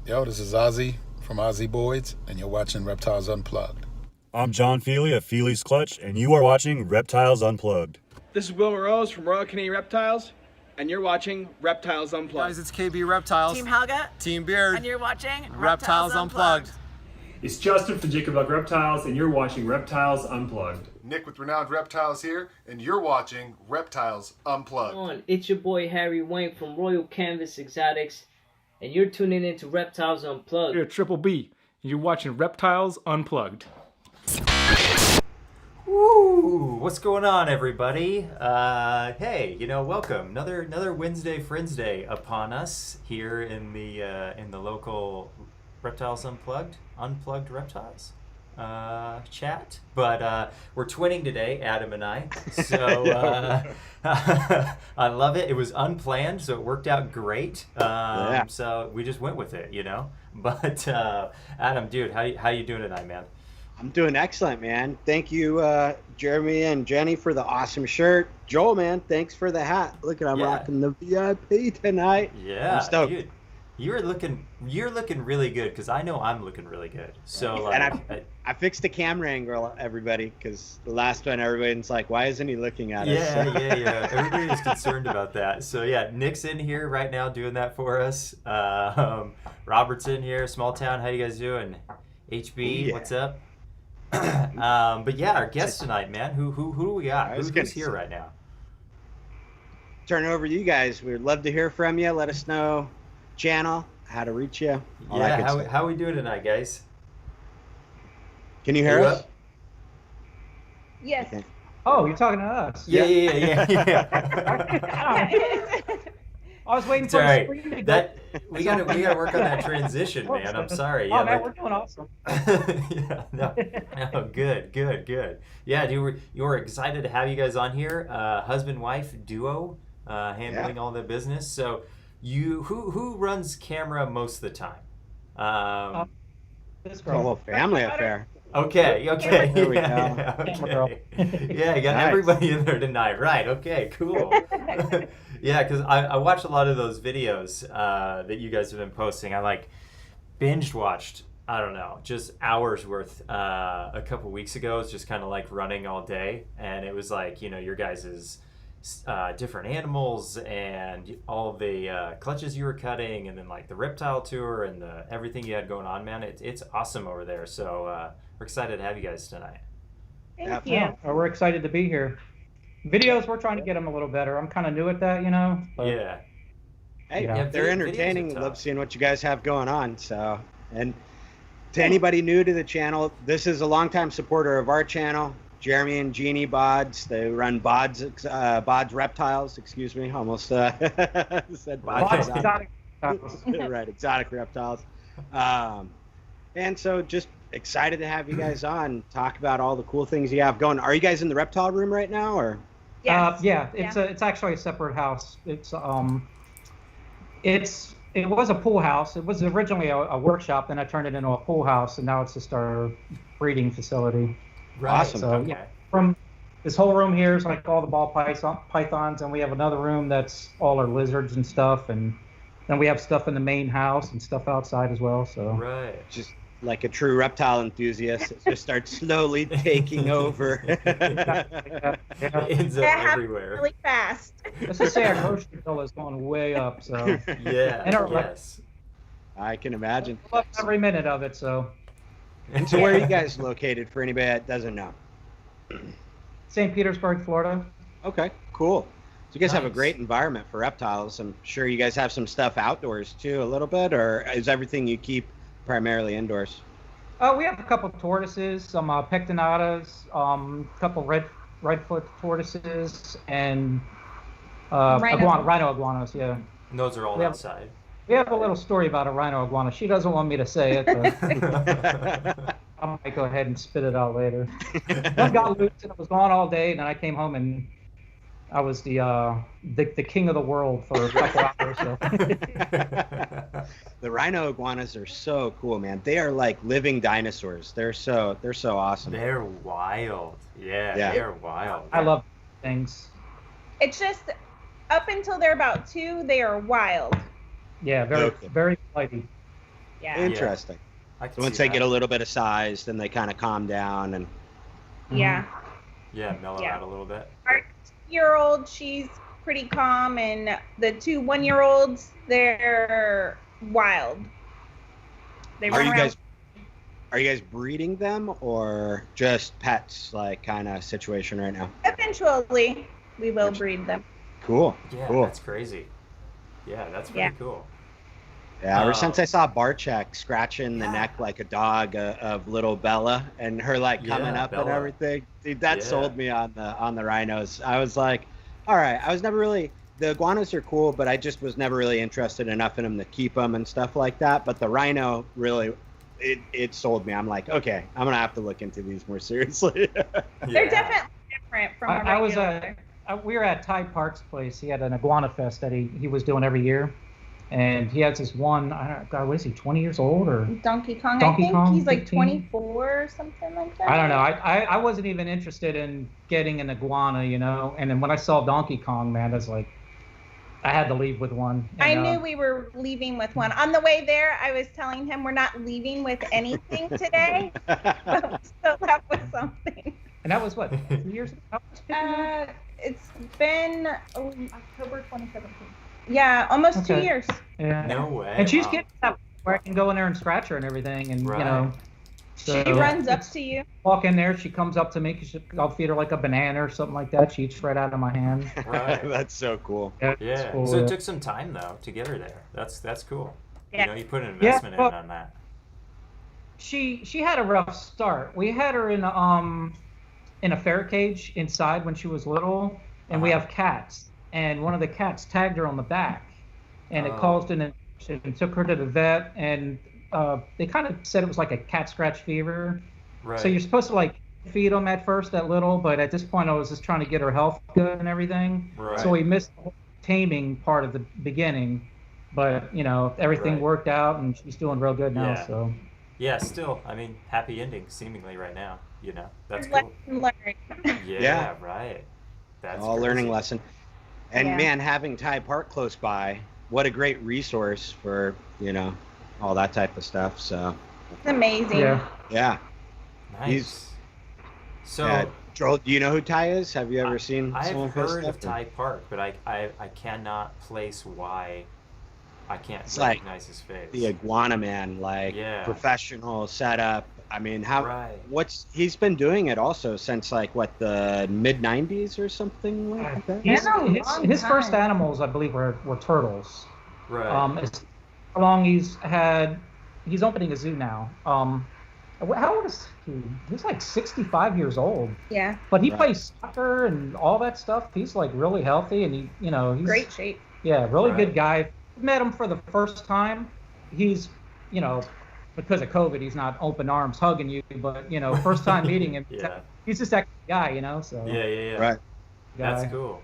Yo, this is Ozzy from Ozzy Boyds, and you're watching Reptiles Unplugged. I'm John Feely of Feely's Clutch, and you are watching Reptiles Unplugged. This is Will Rose from Royal Canadian Reptiles, and you're watching Reptiles Unplugged. Guys, it's KB Reptiles. Team Helga. Team Beard. And you're watching Reptiles Unplugged. It's Justin from Jacob Luck Reptiles, and you're watching Reptiles Unplugged. Nick with Renowned Reptiles here, and you're watching Reptiles Unplugged. It's your boy Harry Wayne from Royal Canvas Exotics, and you're tuning into Reptiles Unplugged. You're Triple B, and you're watching Reptiles Unplugged. Woo! What's going on, everybody? Hey, welcome. Another Wednesday Friends Day upon us here in the local Reptiles Unplugged Reptiles chat. But we're twinning today, Adam and I. So I love it. It was unplanned, so it worked out great. So we just went with it, But Adam, dude, how you doing tonight, man? I'm doing excellent, man. Thank you, Jeremy and Jenny, for the awesome shirt. Joel, man, thanks for the hat. Look at I'm rocking the VIP tonight. Yeah, I'm stoked. Dude, you're looking really good because I know I'm looking really good. So and I fixed the camera angle, everybody, because the last one everybody's like, why isn't he looking at us? Yeah. Everybody is concerned about that. So yeah, Nick's in here right now doing that for us. Robert's in here. Small town. How you guys doing? HB, what's up? But yeah, our guest tonight, man. Who do we got? Who's here right now? Turn it over to you guys. We'd love to hear from you. Let us know channel, how to reach you. How are we doing tonight, guys? Can you hear us? Yes. Okay. Oh, you're talking to us. Yeah. I was waiting for the screen to go. We gotta work on that transition, man. I'm sorry. Oh, man, we're doing awesome. No, good. Yeah, dude, you were excited to have you guys on here. Husband-wife duo, handling all the business. So, who runs camera most of the time? This It's a whole family affair. Okay. There we go. Okay. Yeah, you got everybody in there tonight. Right, okay, cool. Yeah, because I watched a lot of those videos that you guys have been posting. I binge watched, I don't know, just hours worth a couple weeks ago. It's just kind of like running all day. And it was like, your guys' different animals and all the clutches you were cutting, and then like the reptile tour and everything you had going on, man. It's awesome over there. So we're excited to have you guys tonight. Thank you. Yeah, we're excited to be here. Videos, we're trying to get them a little better. I'm kind of new at that, But, yeah. Hey, Yeah. they're entertaining. Love seeing what you guys have going on. So, and to anybody new to the channel, this is a longtime supporter of our channel. Jeremy and Jeannie Bauds. They run Bauds Reptiles. Excuse me, almost said Bauds Exotic Reptiles. Right, Exotic Reptiles. And so just excited to have you guys on, talk about all the cool things you have going. Are you guys in the reptile room right now, or? Yes. It's actually a separate house. It was a pool house. It was originally a workshop, then I turned it into a pool house, and now it's just our breeding facility. Right. Awesome. So yeah, from this whole room here is like all the ball pythons, and we have another room that's all our lizards and stuff, and then we have stuff in the main house and stuff outside as well. So Right. Just like a true reptile enthusiast, it just starts slowly taking over. yeah. Ends up That happens everywhere. really fast. Let's just say our grocery bill is going way up. So Yeah. And our Yes. I can imagine. I love every minute of it. So And so where are you guys located for anybody that doesn't know? St. Petersburg, Florida. Okay, cool. So you guys have a Nice. great environment for reptiles. I'm sure you guys have some stuff outdoors too, a little bit, or is everything you keep primarily indoors? We have a couple of tortoises, some pectinatas, a couple redfoot tortoises, and rhino iguanas. Yeah, And those are all We have- outside. we have a little story about a rhino iguana. She doesn't want me to say it, but I might go ahead and spit it out later. One got loose and it was gone all day, and then I came home and I was the king of the world for a couple hours. So. The rhino iguanas are so cool, man. They are like living dinosaurs. They're so awesome. They're wild. Yeah, Yeah. they're wild. I love things. It's just up until they're about 2, they are wild. Yeah, very Okay. very flighty. Yeah. Interesting. I can So once see they that. get a little bit of size, then they kind of calm down and. Yeah. Yeah, mellow Yeah. out a little bit. Our 2-year-old, she's pretty calm, and the 2 1-year-olds, they're wild. They Are run you around. guys breeding them or just pets, like kind of situation right now? Eventually, we will breed them. Cool. Yeah, Cool. that's crazy. Yeah, that's pretty cool. Yeah, ever since I saw Barchek scratching the Yeah. neck like a dog of little Bella and her like coming Yeah, up and Bella. everything, dude, that Yeah. sold me on the rhinos. I was like, all right, I was never really, the iguanas are cool, but I just was never really interested enough in them to keep them and stuff like that. But the rhino really, it sold me. I'm like, okay, I'm gonna have to look into these more seriously. They're definitely different from a I was regular. we were at Ty Park's place. He had an iguana fest that he was doing every year, and he has this one. I don't. God, what is he? 20 years old or? Donkey Kong. Donkey I think Kong, he's like 15? 24 or something like that. I don't know. I wasn't even interested in getting an iguana, you know. And then when I saw Donkey Kong, man, I was like, I had to leave with one. I And, knew we were leaving with one. On the way there, I was telling him we're not leaving with anything today, but we still left with something. And that was what 3 years ago. It's been October 2017. Yeah, almost 2 Okay. years. Yeah. No way. And she's wow. getting that where I can go in there and scratch her and everything, and Right. you know. She runs up to you. Walk in there, she comes up to me, 'cause I'll feed her like a banana or something like that. She eats right out of my hand. Right. That's so cool. It's Yeah. cool, So yeah. it took some time though to get her there. That's cool. Yeah. You know, you put an investment well- in on that. She had a rough start. We had her in a ferret cage inside when she was little, and we Uh-huh. have cats. And one of the cats tagged her on the back, and it Oh. caused an infection. And took her to the vet, and they kind of said it was like a cat scratch fever. Right. So you're supposed to like feed them at first that little, but at this point I was just trying to get her health good and everything. Right. So we missed the whole taming part of the beginning, but you know everything Right. worked out and she's doing real good now. Yeah. So Yeah, still, I mean, happy ending seemingly right now. You know, that's cool. Lesson learned. Yeah, Yeah. right. That's All crazy. learning lesson. And Yeah. man, having Ty Park close by, what a great resource for, you know, all that type of stuff. So It's amazing. yeah. yeah. Nice. He's- So Joel, do you know who Ty is? Have you ever seen I've some of his heard stuff? of Ty Park, but I cannot place why I can't It's like recognize his face. The iguana man, like Yeah. professional setup. I mean, Right. he's been doing it also since like what, the mid 90s or something like that? His, Yeah, his long first time. animals, I believe, were turtles. Right. It's how long he's opening a zoo now. How old is he? He's like 65 years old. Yeah. But he Right. plays soccer and all that stuff. He's like really healthy, and he's Great shape. Yeah, really Right. good guy. Met him for the first time. He's, because of COVID, he's not open arms hugging you, but first time meeting him, Yeah. he's just that guy, So Yeah. Right. That's guy. cool.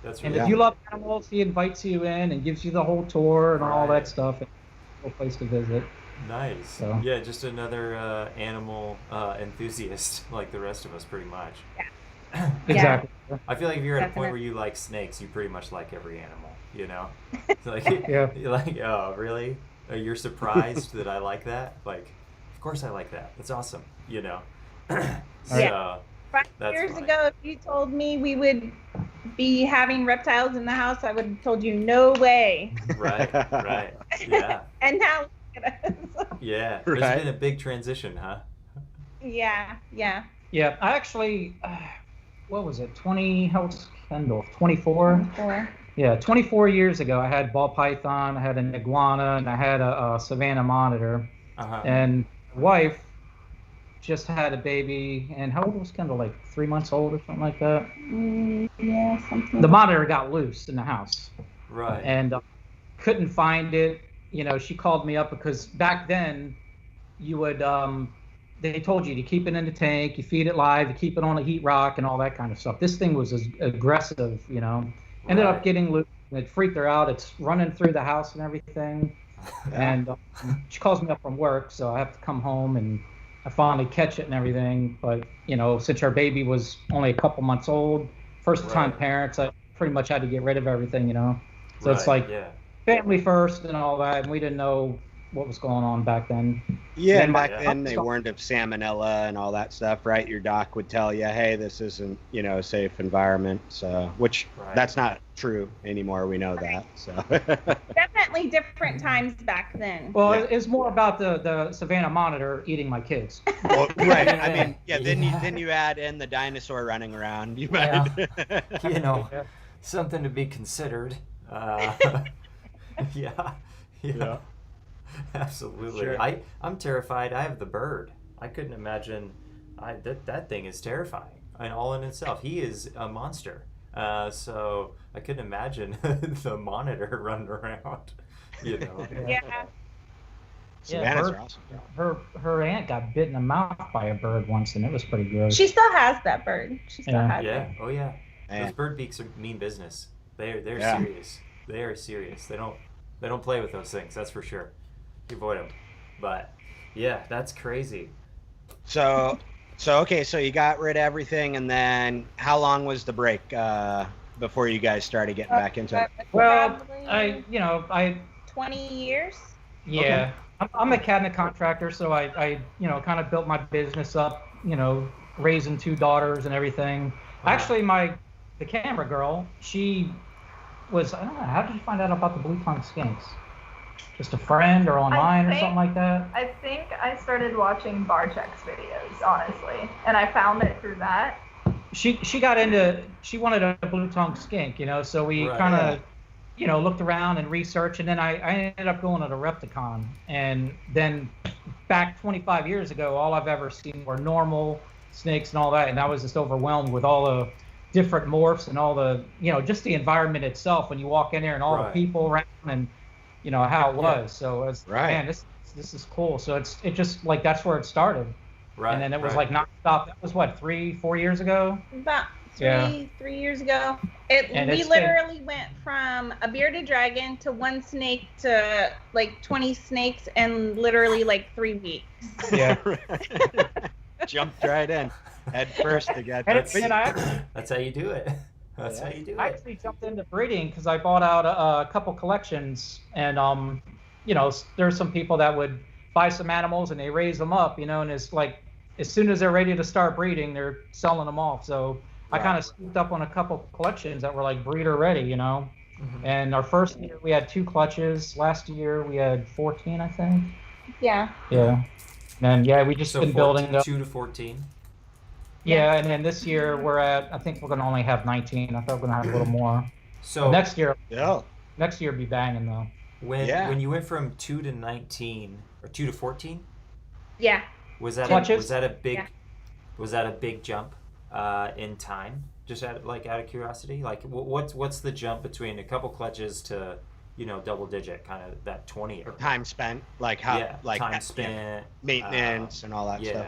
That's And really if you love animals, he invites you in and gives you the whole tour and all Right. that stuff. It's a cool place to visit. nice. So. Yeah, just another animal enthusiast like the rest of us, pretty much. Exactly. I feel like if you're at a point Definitely. where you like snakes, you pretty much like every animal, you know? It's like, Yeah. you're like, oh, really? You're surprised that I like that? Like, of course I like that. That's awesome, So, Yeah. 5 That's years funny. ago, if you told me we would be having reptiles in the house, I would have told you no way. right. Yeah. And now look at us. Yeah. There's Right. been a big transition, huh? Yeah. Yeah, I actually, what was it, how old's Kendall? 24? Yeah, 24 years ago, I had ball python, I had an iguana, and I had a Savannah monitor. Uh-huh. And my wife just had a baby, and how old was Kendall? Like 3 months old or something like that? Yeah, something. The monitor got loose in the house, Right. and couldn't find it. She called me up because back then, you would, they told you to keep it in the tank, you feed it live, you keep it on a heat rock, and all that kind of stuff. This thing was as aggressive, Ended up Right. getting loose, and it freaked her out. It's running through the house and everything. And she calls me up from work, so I have to come home and I finally catch it and everything. But since our baby was only a couple months old, first-time Right. parents, I pretty much had to get rid of everything. So it's Right, like yeah. family first and all that, and we didn't know what was going on back then. Yeah, and Then back my- then they warned of salmonella and all that stuff, right? Your doc would tell you, hey, this isn't, a safe environment. So, which that's not true anymore. We know that. So, Definitely different times back then. Well, it's more about the Savannah monitor eating my kids. well, right. I mean, then you add in the dinosaur running around. You might, something to be considered. Yeah. Absolutely. Sure. I'm terrified. I have the bird. I couldn't imagine. That thing is terrifying, and all in itself. He is a monster. So I couldn't imagine the monitor running around. Yeah. Savannah's bird- awesome. Her aunt got bit in the mouth by a bird once, and it was pretty gross. She still has that bird. She still has Yeah. it. Oh yeah. Man. Those bird beaks are mean business. They're Yeah. serious. They are serious. They don't play with those things. That's for sure. You avoid them. But yeah, that's crazy. So okay, so you got rid of everything, and then how long was the break before you guys started getting back into it? Well, Probably I 20 years. Yeah, I'm a cabinet contractor, so I kind of built my business up, raising 2 daughters and everything. Actually, the camera girl, she was, I don't know, how did you find out about the blue tongue skinks? Just a friend or online or something like that? I think I started watching Barchek's videos, honestly, and I found it through that. She wanted a blue tongue skink, so we kind of, looked around and researched, and then I ended up going to the Repticon, and then back 25 years ago, all I've ever seen were normal snakes and all that, and I was just overwhelmed with all the different morphs and all the, just the environment itself when you walk in there and all the people around and, how it was. So it's, man, this is cool. So it just like, that's where it started. Right. And then it was like nonstop. That was what, 3-4 years ago? About three years ago. We literally went from a bearded dragon to 1 snake to like 20 snakes in literally like 3 weeks. Yeah. Jumped right in, head first again. That's how you do it. That's how you do it. I actually jumped into breeding because I bought out a couple collections, and there's some people that would buy some animals and they raise them up, and it's like as soon as they're ready to start breeding, they're selling them off. So I kind of scooped up on a couple collections that were like breeder ready, And our first year we had 2 clutches. Last year we had 14, I think. Yeah. Yeah. And we just been building up. 2 to 14. Yeah, and then this year I think we're gonna only have 19. I thought we're gonna have a little more. So but next year be banging though. When you went from 2 to 19 or 2 to 14, yeah, was that a big jump in time? Just out of curiosity, like what's the jump between a couple clutches to double digit, kind of that 20 or time spent, time spent, maintenance and all that stuff.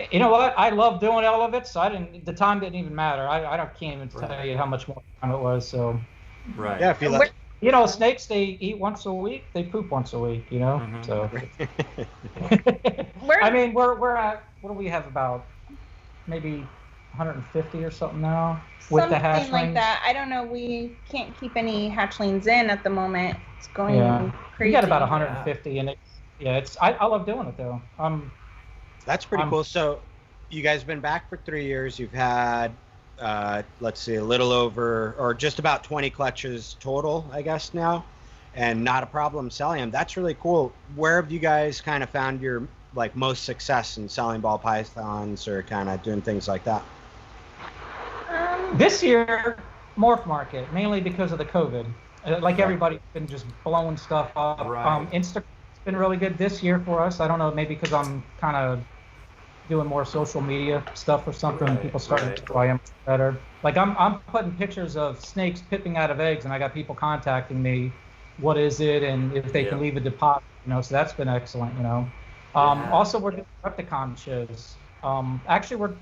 You know what? I love doing all of it, so the time didn't even matter. I can't even tell you how much more time it was. So, right. Yeah, if you snakes, they eat once a week, they poop once a week. So. I mean, we're at, what do we have, about maybe 150 or something now with the hatchlings. Something like that. I don't know. We can't keep any hatchlings in at the moment. It's going crazy. We got about 150, and I love doing it though. That's pretty cool. So you guys have been back for 3 years. You've had, let's see, a little over or just about 20 clutches total, I guess now, and not a problem selling them. That's really cool. Where have you guys kind of found your most success in selling ball pythons or kind of doing things like that? This year, morph market, mainly because of the COVID. Everybody's been just blowing stuff up. Right. Instagram's been really good this year for us. I don't know, maybe because I'm kind of doing more social media stuff or something, and people starting to try them better. I'm putting pictures of snakes pipping out of eggs, and I got people contacting me, what is it, and if they can leave a deposit, so that's been excellent, Also, we're doing Repticon shows. Actually,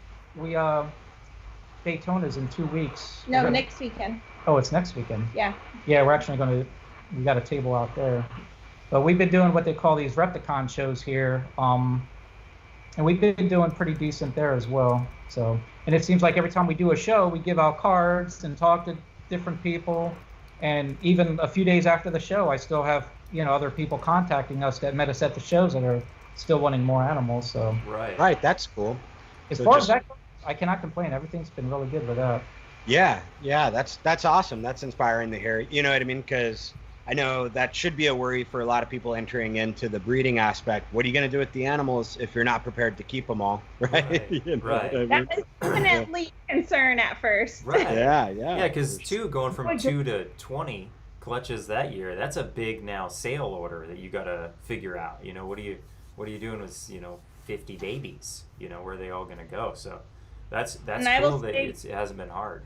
Daytona's in 2 weeks. No, next weekend. Oh, it's next weekend. Yeah. Yeah, we're actually we got a table out there. But we've been doing what they call these Repticon shows here. And we've been doing pretty decent there as well. So, and it seems like every time we do a show, we give out cards and talk to different people. And even a few days after the show, I still have other people contacting us that met us at the shows that are still wanting more animals. So Right. That's cool. as So far just- as that goes, I cannot complain. Everything's been really good with that. Yeah, that's awesome. That's inspiring to hear. You know what I mean? Because I know that should be a worry for a lot of people entering into the breeding aspect. What are you going to do with the animals if you're not prepared to keep them all, right? You know what I mean? That was definitely a concern at first. Right. Yeah. Because going from 2 to 20 clutches that year, that's a big now sale order that you got to figure out. You know, what are you doing with 50 babies? You know, where are they all going to go? So that's cool that it hasn't been hard.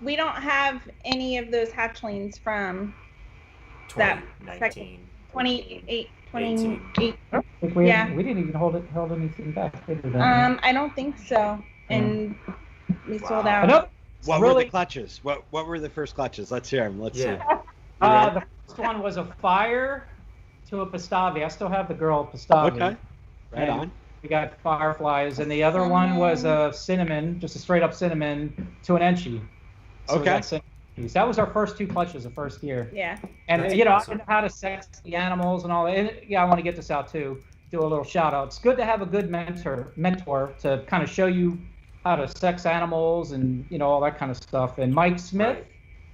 We don't have any of those hatchlings from that 2019, 28. We Yeah. we didn't even hold anything back. Did we, then? I don't think so. And we sold I out. know What were really- the clutches? What were the first clutches? Let's hear them. Let's see. The first one was a fire to a Pastavi. I still have the girl Pastavi. Okay. Right And on. We got fireflies, and the other one was a cinnamon, just a straight up cinnamon to an Enchi. So we Okay. got cinnamon. That was our first 2 clutches the first year. Yeah. And That's I awesome. know how to sex the animals and all that. And, I want to get this out too. Do a little shout out. It's good to have a good mentor to kind of show you how to sex animals and all that kind of stuff. And Mike Smith,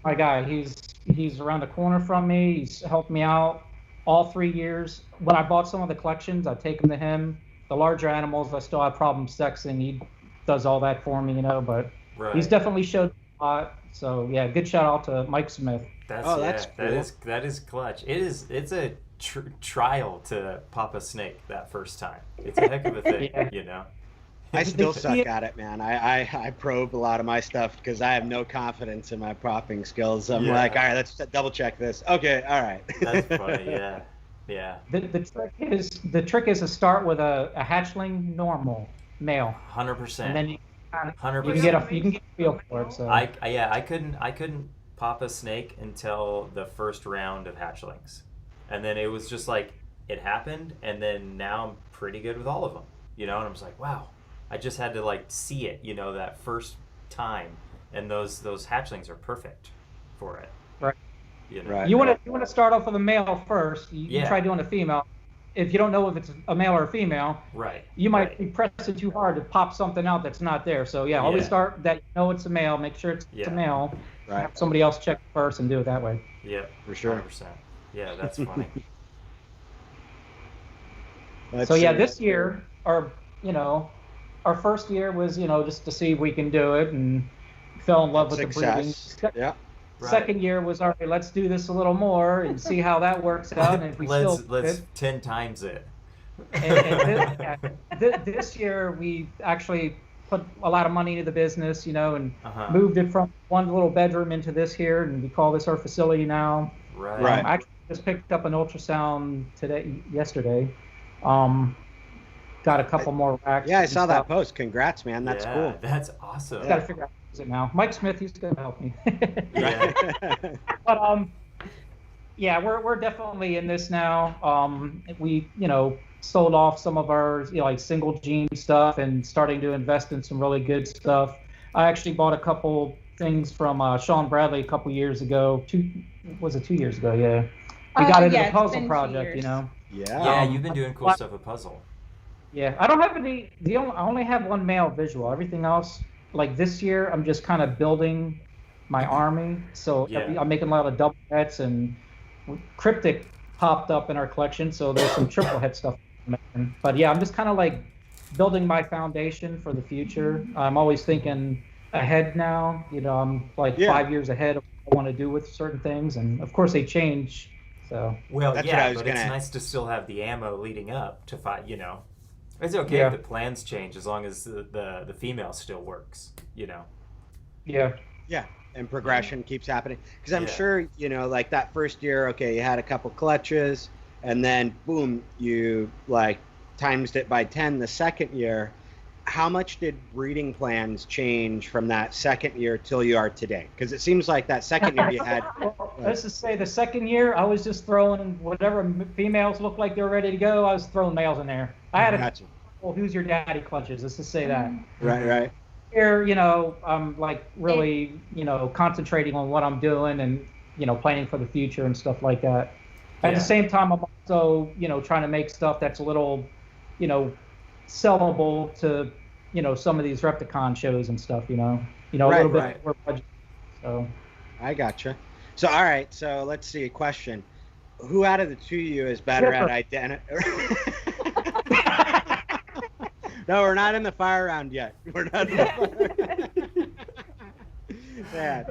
my guy, he's around the corner from me. He's helped me out all 3 years. When I bought some of the collections, I take them to him. The larger animals, I still have problems sexing. He does all that for me, but he's definitely showed a lot. So yeah, good shout out to Mike Smith. That's cool. that is clutch. It's a trial to pop a snake that first time. It's a heck of a thing, I still suck at it, man. I probe a lot of my stuff because I have no confidence in my popping skills. I'm like, all right, let's double check this. Okay, all right. That's funny, yeah. The trick is to start with a hatchling normal male. 100%. And then you 100%. can get a feel for it. So I couldn't pop a snake until the first round of hatchlings, and then it was just like it happened, and then now I'm pretty good with all of them, and I'm just like, wow, I just had to see it, that first time, and those hatchlings are perfect for it. Right. Right. You want to start off with a male first. You try doing a female. If you don't know if it's a male or a female, you might be pressing too hard to pop something out that's not there. So always start that it's a male. Make sure it's a male. Right. Have somebody else check first and do it that way. Yep. For sure. 100%. Yeah, that's funny. This year, our first year was just to see if we can do it, and fell in love with the breeding. Yeah. Second year was, all right, let's do this a little more and see how that works out. And if we let's 10 times it. This year we actually put a lot of money into the business, and moved it from one little bedroom into this here, and we call this our facility now. Right. I actually just picked up an ultrasound yesterday. Got a couple more racks. Yeah, I saw that post. Congrats, man. That's cool. That's awesome. Got to figure out how to use it now. Mike Smith, he's going to help me. Yeah. But we're definitely in this now. We sold off some of our single gene stuff and starting to invest in some really good stuff. I actually bought a couple things from Sean Bradley a couple years ago. 2 years ago? Yeah. We got into the puzzle project, Yeah, you've been doing cool stuff with puzzle. Yeah, I don't have any. I only have one male visual. Everything else, like this year, I'm just kind of building my army. So I'm making a lot of double heads, and cryptic popped up in our collection. So there's some triple head stuff. But yeah, I'm just kind of building my foundation for the future. I'm always thinking ahead now. I'm 5 years ahead of what I want to do with certain things, and of course they change. So but it's nice to still have the ammo leading up to fight. It's okay if the plans change as long as the female still works. Yeah. Yeah, and progression keeps happening because I'm sure that first year, okay, you had a couple clutches, and then boom, you times it by 10 the second year. How much did breeding plans change from that second year till you are today? Because it seems like that second year you had. Let's just say the second year, I was just throwing whatever females looked like they were ready to go. I was throwing males in there. I had who's your daddy clutches? Let's just say that. Right. Here, I'm really, concentrating on what I'm doing and, planning for the future and stuff like that. At the same time, I'm also, trying to make stuff that's a little, sellable to, some of these Repticon shows and stuff, a little bit more budget. So I gotcha. So, all right. So let's see. Question. Who out of the two of you is better at identifying? No, we're not in the fire round yet. We're not in the fire round. Yeah.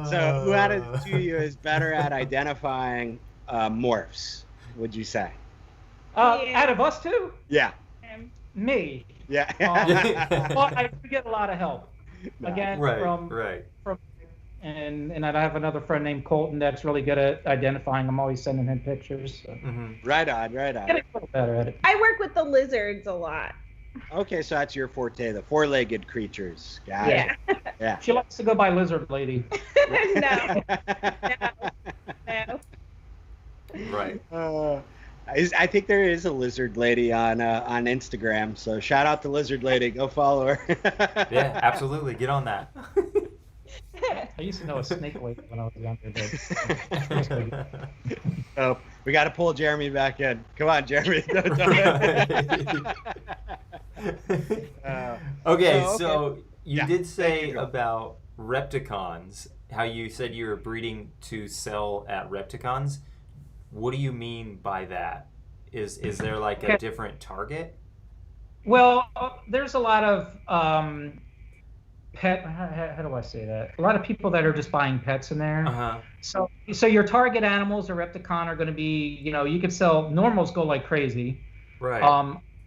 So who out of the two of you is better at identifying morphs, would you say? Out of us two? Yeah. Me. Yeah. Well, I do get a lot of help. Again, from and I have another friend named Colton that's really good at identifying. I'm always sending him pictures. So. Right on. Get a little better at it. I work with the lizards a lot. Okay, so that's your forte, the four-legged creatures. Got it. Yeah. She likes to go by Lizard Lady. No. Right. I think there is a Lizard Lady on Instagram, so shout out to Lizard Lady. Go follow her. Yeah, absolutely. Get on that. I used to know a snake lady when I was younger. Oh, we got to pull Jeremy back in. Come on, Jeremy. Okay, so you did say about Repticons, how you said you were breeding to sell at Repticons. What do you mean by that? Is there like a different target? Well, there's a lot of pet. How do I say that? A lot of people that are just buying pets in there. So your target animals or Repticon are going to be, you could sell normals go like crazy. Right.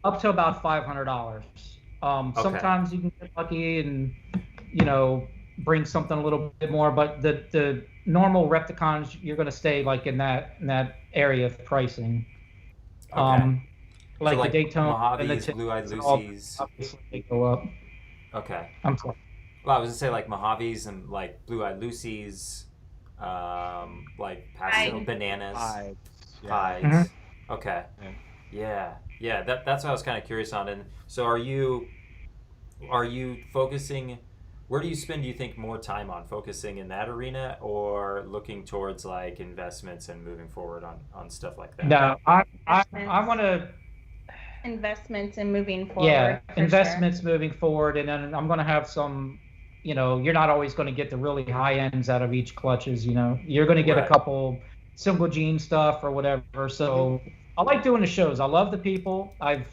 Up to about $500. Sometimes you can get lucky and bring something a little bit more, but the normal Repticons you're going to stay like in that area of pricing. Like the Daytona Mojaves, and Blue-Eyed Lucy's. Obviously they go up. Okay. I'm sorry. Well, I was gonna say like Mojaves and like Blue-Eyed Lucy's, like pastel bananas, pies. Okay. Yeah. That's what I was kind of curious on. And so, are you focusing? Where do you think more time on focusing in that arena, or looking towards like investments and moving forward on stuff like that? No, I want to. Investments and moving forward. Yeah, investments moving forward, and then I'm going to have some. You're not always going to get the really high ends out of each clutches. You're going to get a couple single gene stuff or whatever. So I like doing the shows. I love the people I've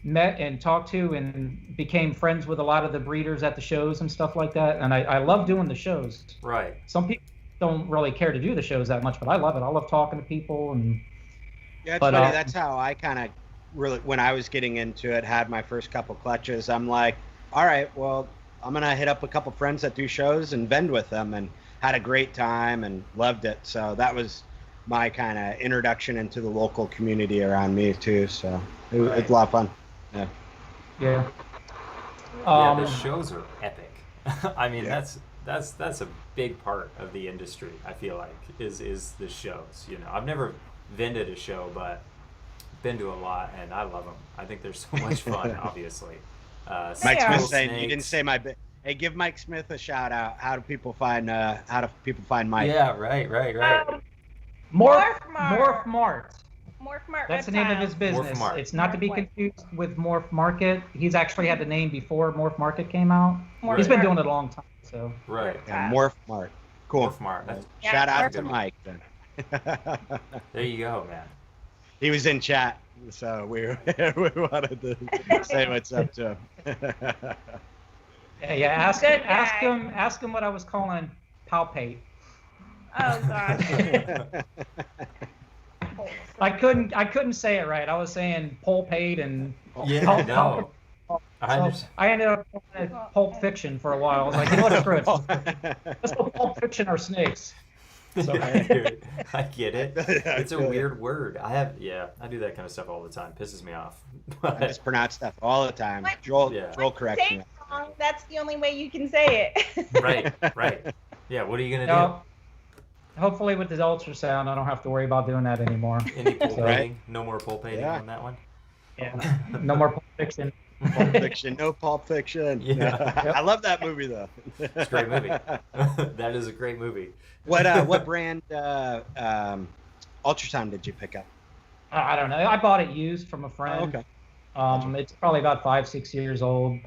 met and talked to, and became friends with a lot of the breeders at the shows and stuff like that. And I love doing the shows. Right. Some people don't really care to do the shows that much, but I love it. I love talking to people and. Yeah, it's funny. That's how I kind of really, when I was getting into it, had my first couple clutches. I'm like, all right, well, I'm gonna hit up a couple friends that do shows and vend with them, and had a great time and loved it. So that was my kind of introduction into the local community around me too. So it's a lot of fun. Yeah. Yeah. The shows are epic. I mean, that's a big part of the industry. I feel like is the shows. I've never vended a show, but been to a lot, and I love them. I think they're so much fun. Obviously. Mike Smith saying you didn't say my bit. Hey, give Mike Smith a shout out. How do people find Mike? Yeah, right. Morph Mart. Morph Mart. That's the name of his business. It's not to be confused with Morph Market. He's actually had the name before Morph Market came out. He's been doing it a long time. So. Right. Yeah, Morph Mart. Cool. Morph Mart. Shout out to Mike then. There you go, man. He was in chat, so we wanted to say what's up to him. Yeah. Ask him what I was calling palpate. Oh gosh. I couldn't say it right. I was saying pulpate and no. I ended up calling it Pulp Fiction for a while. I was like, what screw it. Let's go Pulp Fiction or snakes. So, Dude, I get it. It's a weird word. I do that kind of stuff all the time. Pisses me off. I just pronounce stuff all the time. Joel corrects me. Wrong, that's the only way you can say it. Right. Yeah, what are you going to do? Hopefully with the ultrasound, I don't have to worry about doing that anymore. Any pulpating? No more pulpating on that one? Yeah. No more Pulp Fiction. Pulp Fiction, no Pulp Fiction. Yeah. I love that movie though. It's a great movie. That is a great movie. What brand ultrasound did you pick up? I don't know. I bought it used from a friend. Oh, okay. It's probably about 5-6 years old.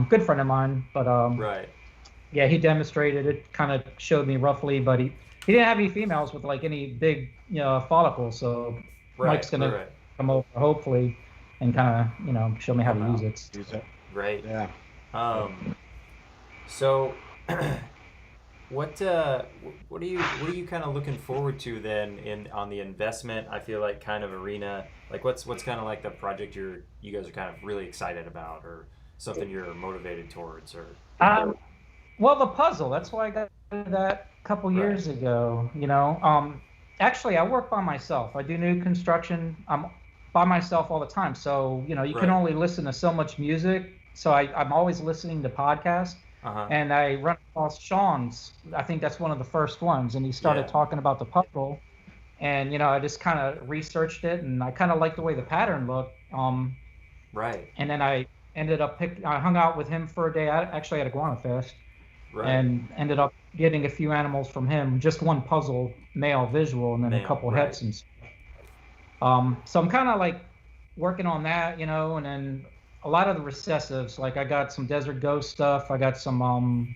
Good friend of mine, but Right. yeah, he demonstrated it, kind of showed me roughly, but he didn't have any females with like any big follicles, so Mike's gonna come over hopefully and kind of show me how to use it. Right. Yeah. So what are you kind of looking forward to then on the investment, I feel like, kind of arena? Like what's kind of like the project you guys are kind of really excited about, or something you're motivated towards, or well, the puzzle, that's why I got into that a couple years ago, actually I work by myself. I do new construction. I'm by myself all the time, so you can only listen to so much music, so I'm always listening to podcasts. And I run across Sean's, I think that's one of the first ones, and he started talking about the puzzle, and I just kind of researched it, and I kind of liked the way the pattern looked. Right. And then I ended up I hung out with him for a day, actually at Iguana Fest, and ended up getting a few animals from him, just one puzzle male visual, and then a couple hets and stuff. So I'm kind of like working on that, and then a lot of the recessives, like I got some desert ghost stuff. I got some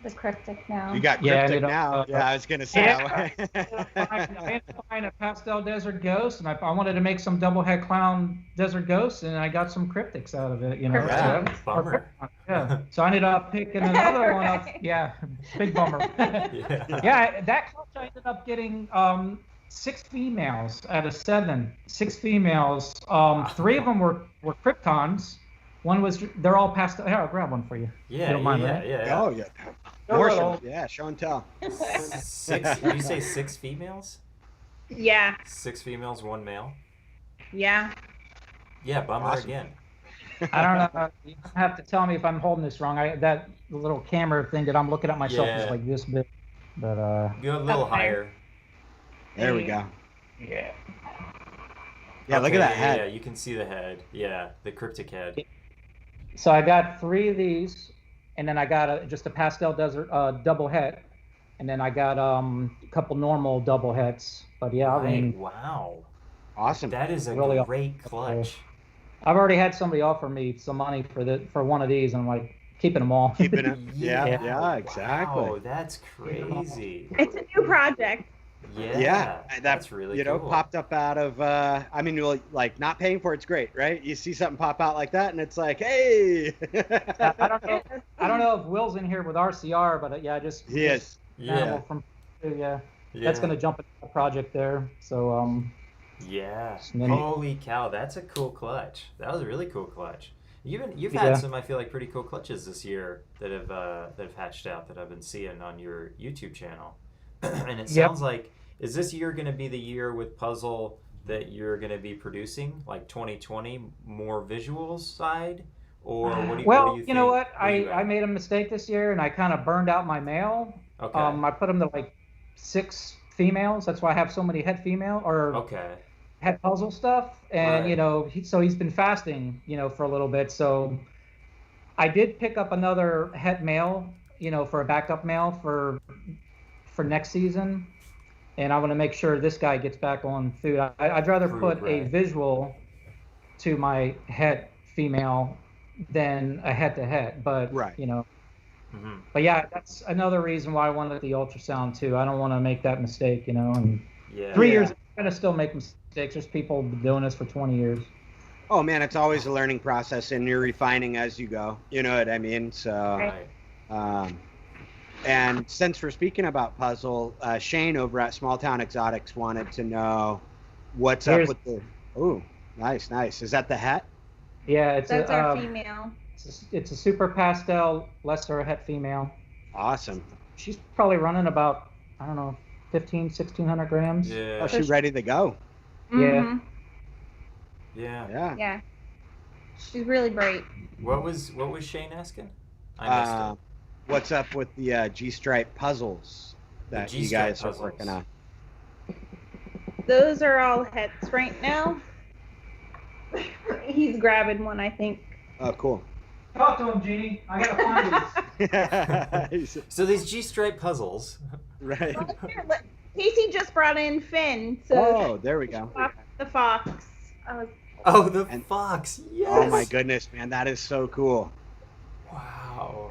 The cryptic now. You got cryptic now. Yeah, I was gonna say. I had to find a pastel desert ghost, and I wanted to make some double head clown desert ghosts, and I got some cryptics out of it. Bummer. Yeah. So I ended up picking another one up. Yeah, big bummer. Yeah, that clutch I ended up getting 6 females out of 7. 6 females. 3 of them were kryptons. One was, they're all pastel. Here, I'll grab one for you. Yeah, you don't mind, right? Oh, yeah. More show. Yeah, show and tell. 6, did you say 6 females? Yeah. 6 females, 1 male? Yeah. Yeah, bummer again. I don't know. You have to tell me if I'm holding this wrong. That little camera thing that I'm looking at myself is like this big. But go a little higher. There we go. Yeah. Yeah, look at that head. Yeah, you can see the head. Yeah, the cryptic head. So I got 3 of these, and then I got just a pastel desert double head, and then I got a couple normal double heads. But yeah, I mean, wow, awesome. That is a really great clutch. I've already had somebody offer me some money for one of these, and I'm like keeping them all. Keeping it. Yeah, exactly. Oh, that's crazy. It's a new project. Yeah, that's really cool. Popped up out of I mean, like, not paying for it's great, right? You see something pop out like that, and it's like, hey. I don't know if Will's in here with RCR, but yeah, he is. Yeah. That's gonna jump into the project there. So yeah. Holy cow, that's a cool clutch. That was a really cool clutch. You've had some, I feel like, pretty cool clutches this year that have hatched out that I've been seeing on your YouTube channel. And it sounds like, is this year going to be the year with puzzle that you're going to be producing, like 2020, more visuals side, or what do you think? You know what? I made a mistake this year, and I kind of burned out my male. Okay. I put them to like 6 females. That's why I have so many head female or head puzzle stuff. And so he's been fasting, for a little bit. So I did pick up another het male, for a backup male for next season, and I want to make sure this guy gets back on food. I'd rather put a visual to my het female than a head-to-head, but but yeah, that's another reason why I wanted the ultrasound too. I don't want to make that mistake, and 3 years, I'm gonna still make mistakes. There's people doing this for 20 years. Oh man, it's always a learning process, and you're refining as you go. You know what I mean? So, and since we're speaking about puzzle, Shane over at Small Town Exotics wanted to know what's up with the. Oh, nice. Is that the hat? Yeah, that's our female. It's a super pastel lesser het female. Awesome. She's probably running about, I don't know, 1,600 grams. Yeah. Oh, she's ready to go. Mm-hmm. Yeah. She's really great. What was Shane asking? I missed it. What's up with the G-stripe puzzles that you guys are working on? Those are all hets right now. He's grabbing one, I think. Oh, cool. Talk to him, Jeannie. I gotta find these. So these G-stripe puzzles. Right. Casey just brought in Finn. So Oh, there we go. the fox. Oh, the fox. Yes. Oh my goodness, man, that is so cool. Wow.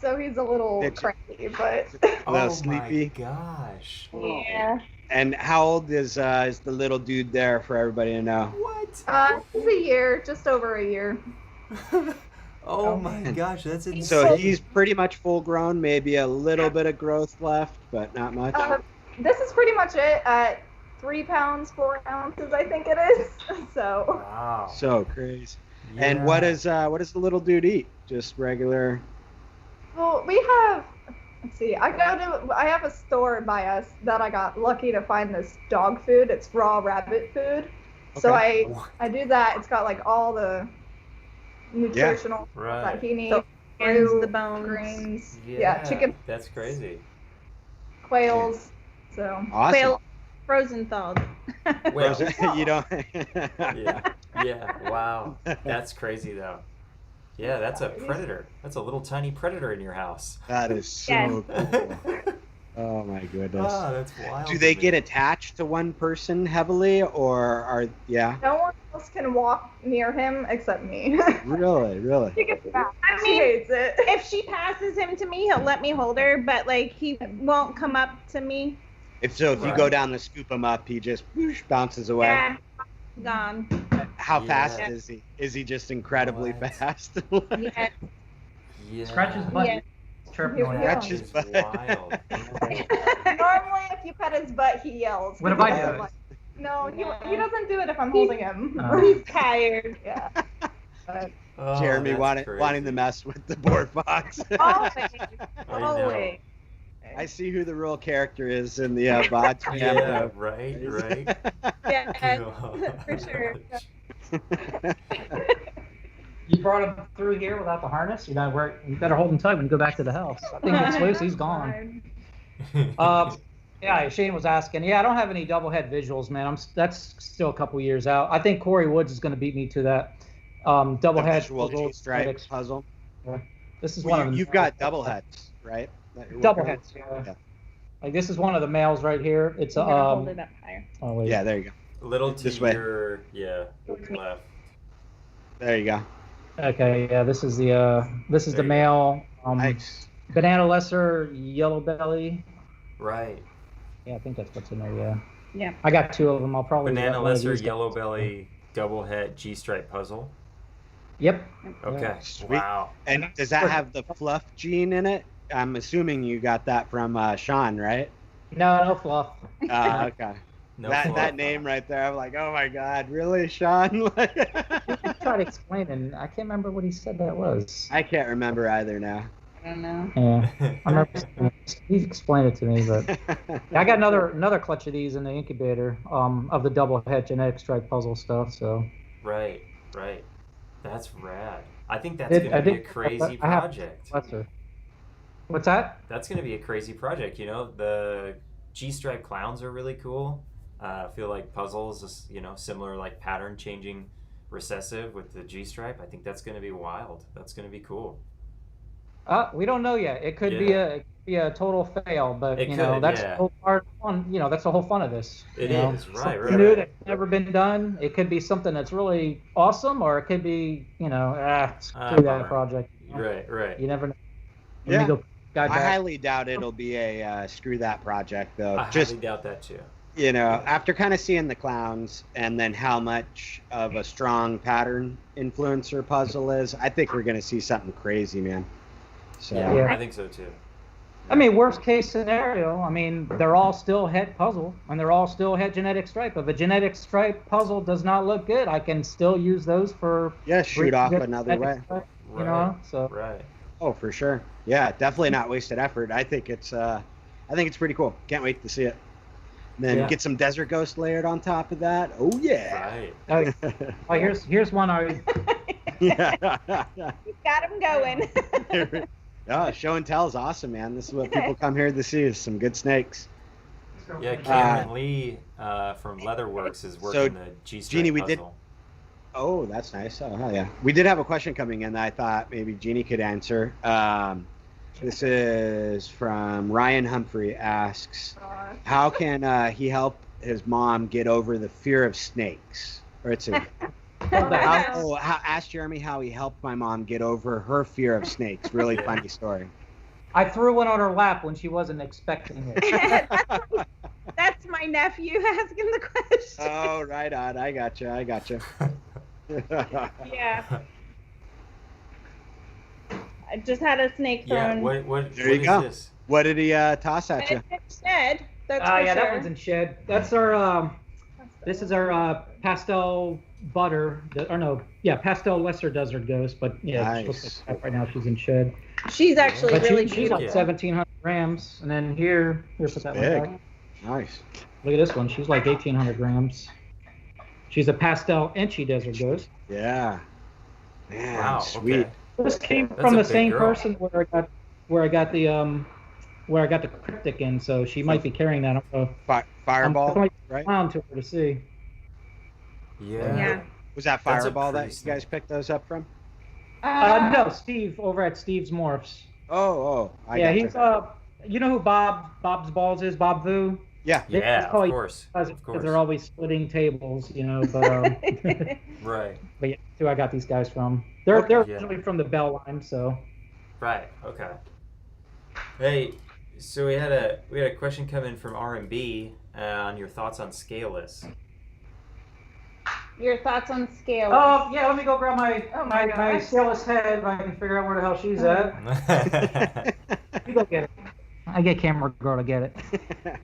So he's a little It's- cranky, but A little sleepy. My gosh. yeah. And how old is the little dude there for everybody to know? What? He's a year, just over a year. Oh my gosh, that's insane. So he's pretty much full grown, maybe a little bit of growth left, but not much. This is pretty much it at 3 pounds 4 ounces, I think it is. So. Wow. So crazy. And what does the little dude eat? Just regular. Well, we have. Let's see. I have a store by us that I got lucky to find this dog food. It's raw rabbit food. So I do that. It's got like all the nutritional stuff that he needs. And the bones. Grains. Yeah, chicken. That's crazy. Quails. So. Awesome. Quail, frozen thawed. Well, You don't. yeah. Wow. That's crazy though. Yeah, that's a predator. That's a little tiny predator in your house. That is so cool. Oh my goodness. Oh, that's wild. Do they get attached to one person heavily, or are No one else can walk near him except me. really? She gets back. I She mean, hates it. if she passes him to me, he'll let me hold her, but like he won't come up to me. If you go down to scoop him up, he just whoosh, bounces away. Yeah, gone. How fast is he? Is he just incredibly fast? Yeah. Yeah. Scratch his butt. Yeah. Chirping on Scratch it. his butt. Wild. Normally, if you pet his butt, he yells. What if I do it? Like, no, he doesn't do it if I'm holding him. He's tired. Yeah. But, Oh, Jeremy that's wanting crazy. to mess with the boar fox. Always. I know. Always. I see who the real character is in the Bauds family. Yeah, right. Yeah, for sure. You brought him through here without the harness. You better hold him tight when you go back to the house. I think it's loose. He's gone. Yeah, Shane was asking. Yeah, I don't have any double head visuals, man. That's still a couple years out. I think Corey Woods is going to beat me to that double head visual stripe puzzle. Yeah. This is one of them. You've got double heads, right? Double heads. Yeah. Like this is one of the males right here. It's I'm gonna hold it up higher. Oh wait. Yeah, there you go. Little to This way. your left. There you go. Okay. Yeah. This is the male. Nice. Banana lesser, yellow belly. Right. Yeah, I think that's what's in there. Yeah. Yeah. I got 2 of them. I'll probably Banana let one of lesser, these yellow guys- belly, double head, G-stripe puzzle. Yep. Okay. Sweet. Wow. And does that have the fluff gene in it? I'm assuming you got that from Sean, right? No fluff. Okay. No that fluff. name right there, I'm like, oh my God, really, Sean? I tried to explain, and I can't remember what he said that was. I can't remember either now. I don't know. Yeah, I remember he explained it to me, but I got another clutch of these in the incubator of the double head genetic stripe puzzle stuff. So Right. That's rad. I think that's gonna be a crazy project. What's that? That's gonna be a crazy project. You know, the G-stripe clowns are really cool. I feel like puzzles is similar, like pattern changing recessive with the G-stripe. I think that's gonna be wild. That's gonna be cool. We don't know yet. It could be a total fail, but It that's could, the whole part of fun. That's the whole fun of this. It you know? is, right, Something new that's never been done. It could be something that's really awesome, or it could be screw that bummer. project. Right. You never know. Yeah. I highly doubt it'll be a screw that project though. I highly doubt that too. After kind of seeing the clowns and then how much of a strong pattern influencer puzzle is, I think we're gonna see something crazy, man. So Yeah, I think so too. I mean, worst case scenario, they're all still head puzzle, and they're all still head genetic stripe. If a genetic stripe puzzle does not look good, I can still use those for shoot off another way. Stripe, Right. Oh, for sure. Yeah, definitely not wasted effort. I think it's pretty cool. Can't wait to see it. And then get some Desert Ghost layered on top of that. Oh yeah. Right. Oh, here's one I. Yeah. He's got him going. Oh, show and tell is awesome, man. This is what people come here to see, is some good snakes. Yeah, Cameron Lee from Leatherworks is working the G-stripe Jeannie, we puzzle. Oh, that's nice. Oh, hell yeah. We did have a question coming in that I thought maybe Jeannie could answer. This is from Ryan Humphrey asks, how can he help his mom get over the fear of snakes? Or it's a, ask Jeremy how he helped my mom get over her fear of snakes. Really funny story. I threw one on her lap when she wasn't expecting it. That's my nephew asking the question. Oh, right on. I gotcha. Yeah. I just had a snake Yeah, thrown. what There you is go. this? What did he toss at you? It's shed. That's Oh for yeah, sure. that one's in shed. That's our this is our pastel butter. Pastel lesser desert ghost. But yeah, Nice. right now she's in shed. She's actually But really she's like cute. 1,700 grams, and then here put that one Big. back. Nice. Look at this one. She's like 1,800 grams. She's a pastel inchy desert ghost. Yeah. Man, Wow, sweet. okay. This came That's from a the big same girl. person where I got the cryptic in, so she might be carrying that. Fireball, I'm right? around to her to see. Yeah. Was that That's a Fireball that pretty you guys picked those up from? No, Steve over at Steve's Morphs. I Yeah, gotcha. he's you know who Bob's Balls is? Bob Vu. Yeah. They Yeah, just call of you course. because Of course. they're always splitting tables, But Right. but yeah, that's who I got these guys from. They're Yeah. originally from the Bell line, so. Right. Okay. Hey, so we had a question come in from R&B on your thoughts on scaleless. Your thoughts on scale? Oh yeah, let me go grab my my my gosh. scaleless head if I can figure out where the hell she's at. You go get it. I get camera girl to get it.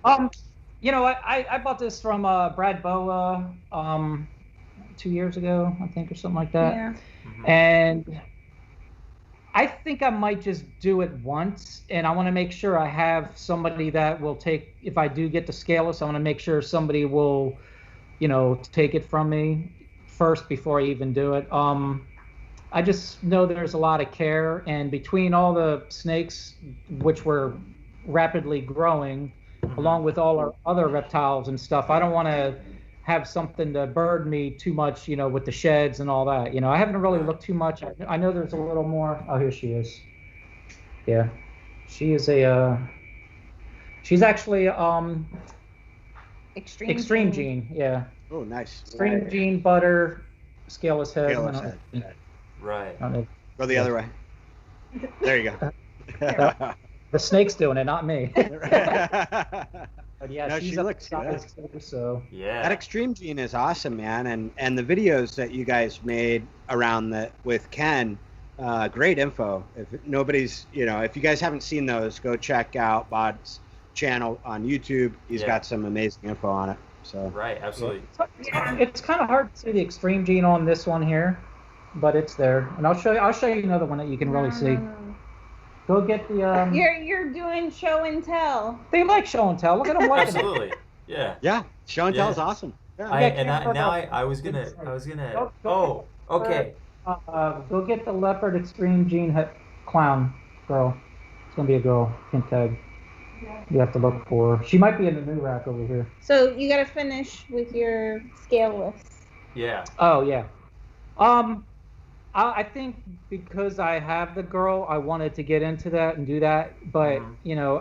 I bought this from Brad Boa 2 years ago, I think, or something like that. Yeah. And I think I might just do it once, and I want to make sure I have somebody that will take, if I do get the scaleless, I want to make sure somebody will, take it from me first before I even do it. I just know there's a lot of care, and between all the snakes, which were rapidly growing, along with all our other reptiles and stuff, I don't want to have something to burden me too much, with the sheds and all that. I haven't really looked too much. I know there's a little more. Oh, here she is. Yeah, she is she's actually Extreme Gene. Yeah. Oh, nice. Extreme Gene butter, scaleless head. Scaleless head. Right. Go the other way. There you go. The snake's doing it, not me. But yeah, No, she's she up looks size good. too, so. Yeah. That Extreme Gene is awesome, man, and the videos that you guys made around that with Ken, great info. If nobody's, if you guys haven't seen those, go check out Bauds' channel on YouTube. He's got some amazing info on it. So. Right. Absolutely. It's kind of hard to see the Extreme Gene on this one here, but it's there, and I'll show you another one that you can really see. Go get the. You're doing show and tell. They like show and tell. Look at them liking it. Absolutely. Yeah. Yeah. Show and tell is Yeah. awesome. Yeah. I was gonna. Oh. Okay. Go get the leopard Extreme Gene clown girl. It's gonna be a girl. Pink tag. You have to look for her. She might be in the new rack over here. So you got to finish with your scaleless. Yeah. Oh yeah. I think because I have the girl, I wanted to get into that and do that. But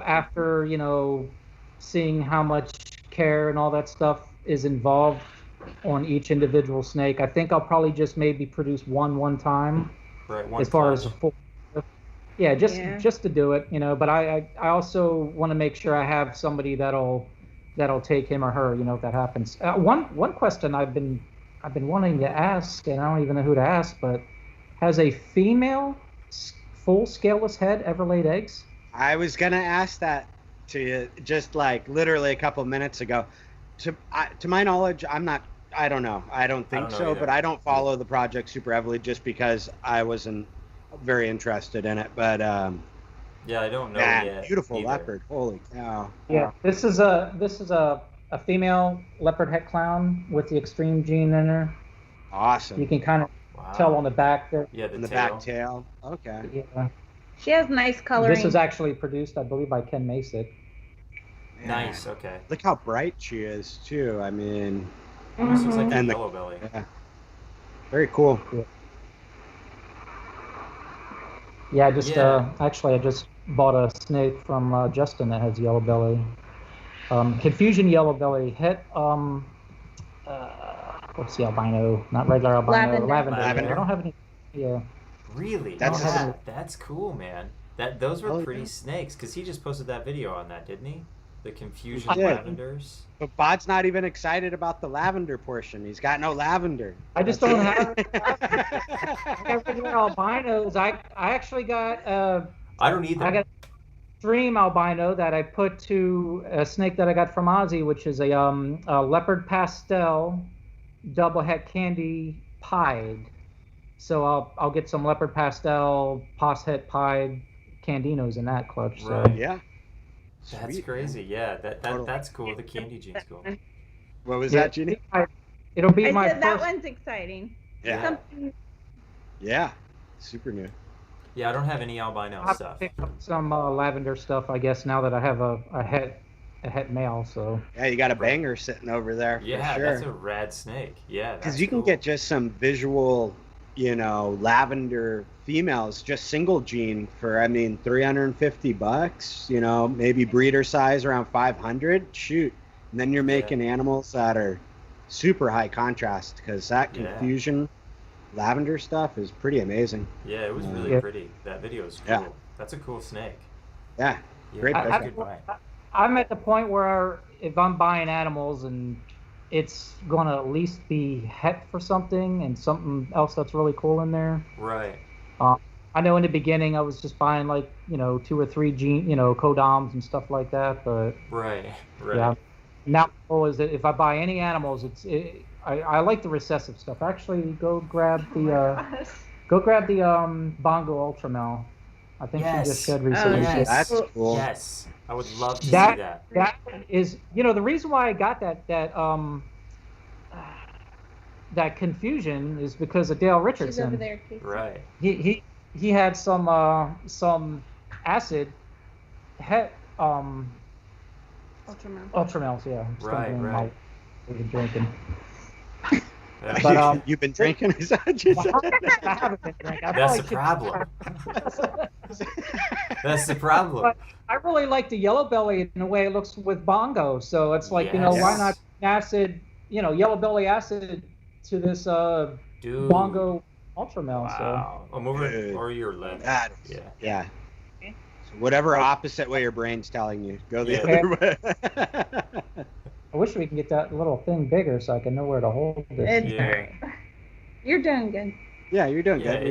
after seeing how much care and all that stuff is involved on each individual snake, I think I'll probably just maybe produce one time. Right. As far as a full. Yeah, just to do it, But I also want to make sure I have somebody that'll take him or her, if that happens. One question I've been wanting to ask, and I don't even know who to ask, but has a female full scaleless head ever laid eggs? I was gonna ask that to you just like literally a couple of minutes ago. To my knowledge, I don't know. I don't think so, either. but I don't follow the project super heavily just because I wasn't very interested in it. But yeah, I don't know man, yet. beautiful either. leopard. Holy cow. Yeah, this is a female leopard head clown with the Extreme Gene in her. Awesome. You can kind of tell on the back there. Yeah, the back tail. Okay. Yeah. She has nice coloring. This was actually produced, I believe, by Ken Masick. Nice. Okay. Look how bright she is too. I mean, Almost looks like a and the- yellow belly. yeah. Very cool. Yeah, I just Yeah. actually I just bought a snake from Justin that has yellow belly. Confusion yellow belly. What's the albino? Not regular albino. Lavender. I don't have any. Yeah. Really? That's cool, man. Those were pretty snakes, because he just posted that video on that, didn't he? The Confusion lavenders. But Bod's not even excited about the lavender portion. He's got no lavender. I just don't have I got regular albinos. I actually got I don't either. I got extreme albino that I put to a snake that I got from Ozzy, which is a leopard pastel double het candy pied. So I'll get some leopard pastel pos het pied candinos in that clutch. So. Right. Yeah. That's Sweet, crazy. Yeah, that's cool. The candy gene's cool. What was that, Jeannie? It'll be I my said that first. one's exciting. Yeah. Something- Yeah. Super new. Yeah, I don't have any albino I'll stuff. pick up some lavender stuff, I guess, now that I have a het male. So Yeah, you got a banger sitting over there. Yeah, for sure. that's a rad snake. Yeah, Because you can get just some visual, lavender females, just single gene for, $350, maybe breeder size around 500. Shoot. And then you're making animals that are super high contrast, because that Confusion lavender stuff is pretty amazing. Yeah, it was really pretty. That video is cool. Yeah. That's a cool snake. Yeah. Great. I- Good buy. I'm at the point where if I'm buying animals and it's going to at least be het for something and something else that's really cool in there. Right. I know in the beginning I was just buying 2 or 3 codoms and stuff like that, but Right. yeah. Now is that if I buy any animals, I like the recessive stuff. Actually, go grab the Bongo Ultramel. I think she just shed recently. Yes. That's cool. Yes. I would love to see that. That is, the reason why I got that Confusion is because of Dale Richardson. She's over there, Casey. Right. He had some acid het Ultramels, yeah. Right. Drinking. But, You've been drinking? Is that what you said? I haven't been drinking. That's the problem. That's the problem. But I really like the yellow belly in the way it looks with Bongo. So it's like, why not acid, yellow belly acid to this Bongo Ultramel. Wow. So. I'm over or your left. Yeah. So whatever opposite way your brain's telling you, go the other way. I wish we could get that little thing bigger so I can know where to hold it. It's all right. You're doing good. Yeah, you're doing good.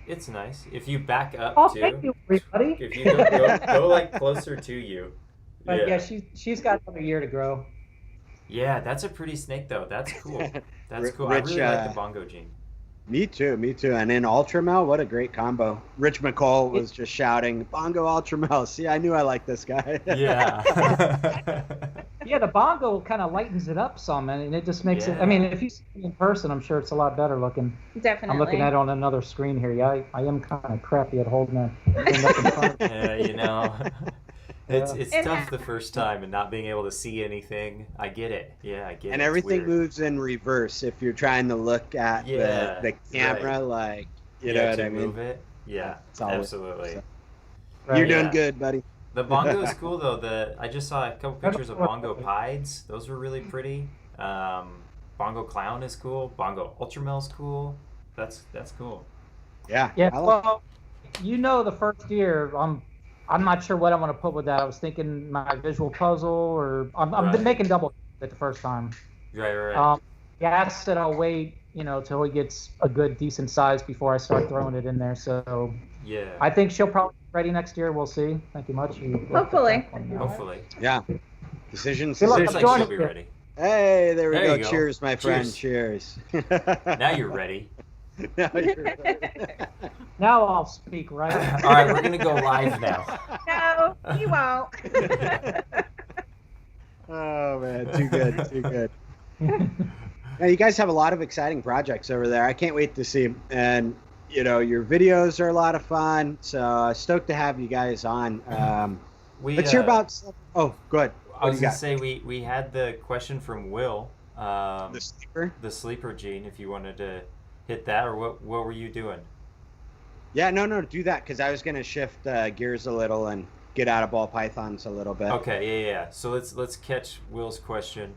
It's nice. If you back up Oh, too. thank you, everybody. If you go closer to you. But yeah, she's got another year to grow. Yeah, that's a pretty snake though. That's cool. That's cool. Rich, I really like the Bongo gene. Me too. And then Ultramel, what a great combo. Rich McCall was just shouting, Bongo Ultramel. See, I knew I liked this guy. Yeah. Yeah, the Bongo kind of lightens it up some, and it just makes it. I mean, if you see it in person, I'm sure it's a lot better looking. Definitely. I'm looking at it on another screen here. Yeah, I am kind of crappy at holding it. Yeah, it's tough the first time and not being able to see anything. I get it. Yeah, I get it. And everything moves in reverse if you're trying to look at the camera, like, you know what I mean? Move it. Yeah, absolutely. So. You're doing good, buddy. The Bongo is cool though. I just saw a couple pictures of Bongo Pieds. Those were really pretty. Bongo Clown is cool. Bongo Ultramel is cool. That's cool. Yeah. Yeah. Well, the first year, I'm not sure what I want to put with that. I was thinking my visual puzzle, or I've been making double it the first time. Right. Yeah, I said I'll wait, till he gets a good, decent size before I start throwing it in there. So yeah, I think she'll probably be ready next year. We'll see. Thank you much. Hopefully. Yeah. Decisions. Looks like she'll be ready. Hey, there we There go. you go. Cheers, my friend. Cheers. Now you're ready. Now I'll speak, right? All right, we're gonna go live now. No, you won't. Oh man, too good. Now, you guys have a lot of exciting projects over there. I can't wait to see them. And your videos are a lot of fun. So stoked to have you guys on. Let's hear about. Oh, go ahead. I was gonna say we had the question from Will. The sleeper gene. If you wanted to hit that, or what were you doing? Yeah, no, do that because I was gonna shift gears a little and get out of ball pythons a little bit. Okay, yeah. So let's catch Will's question.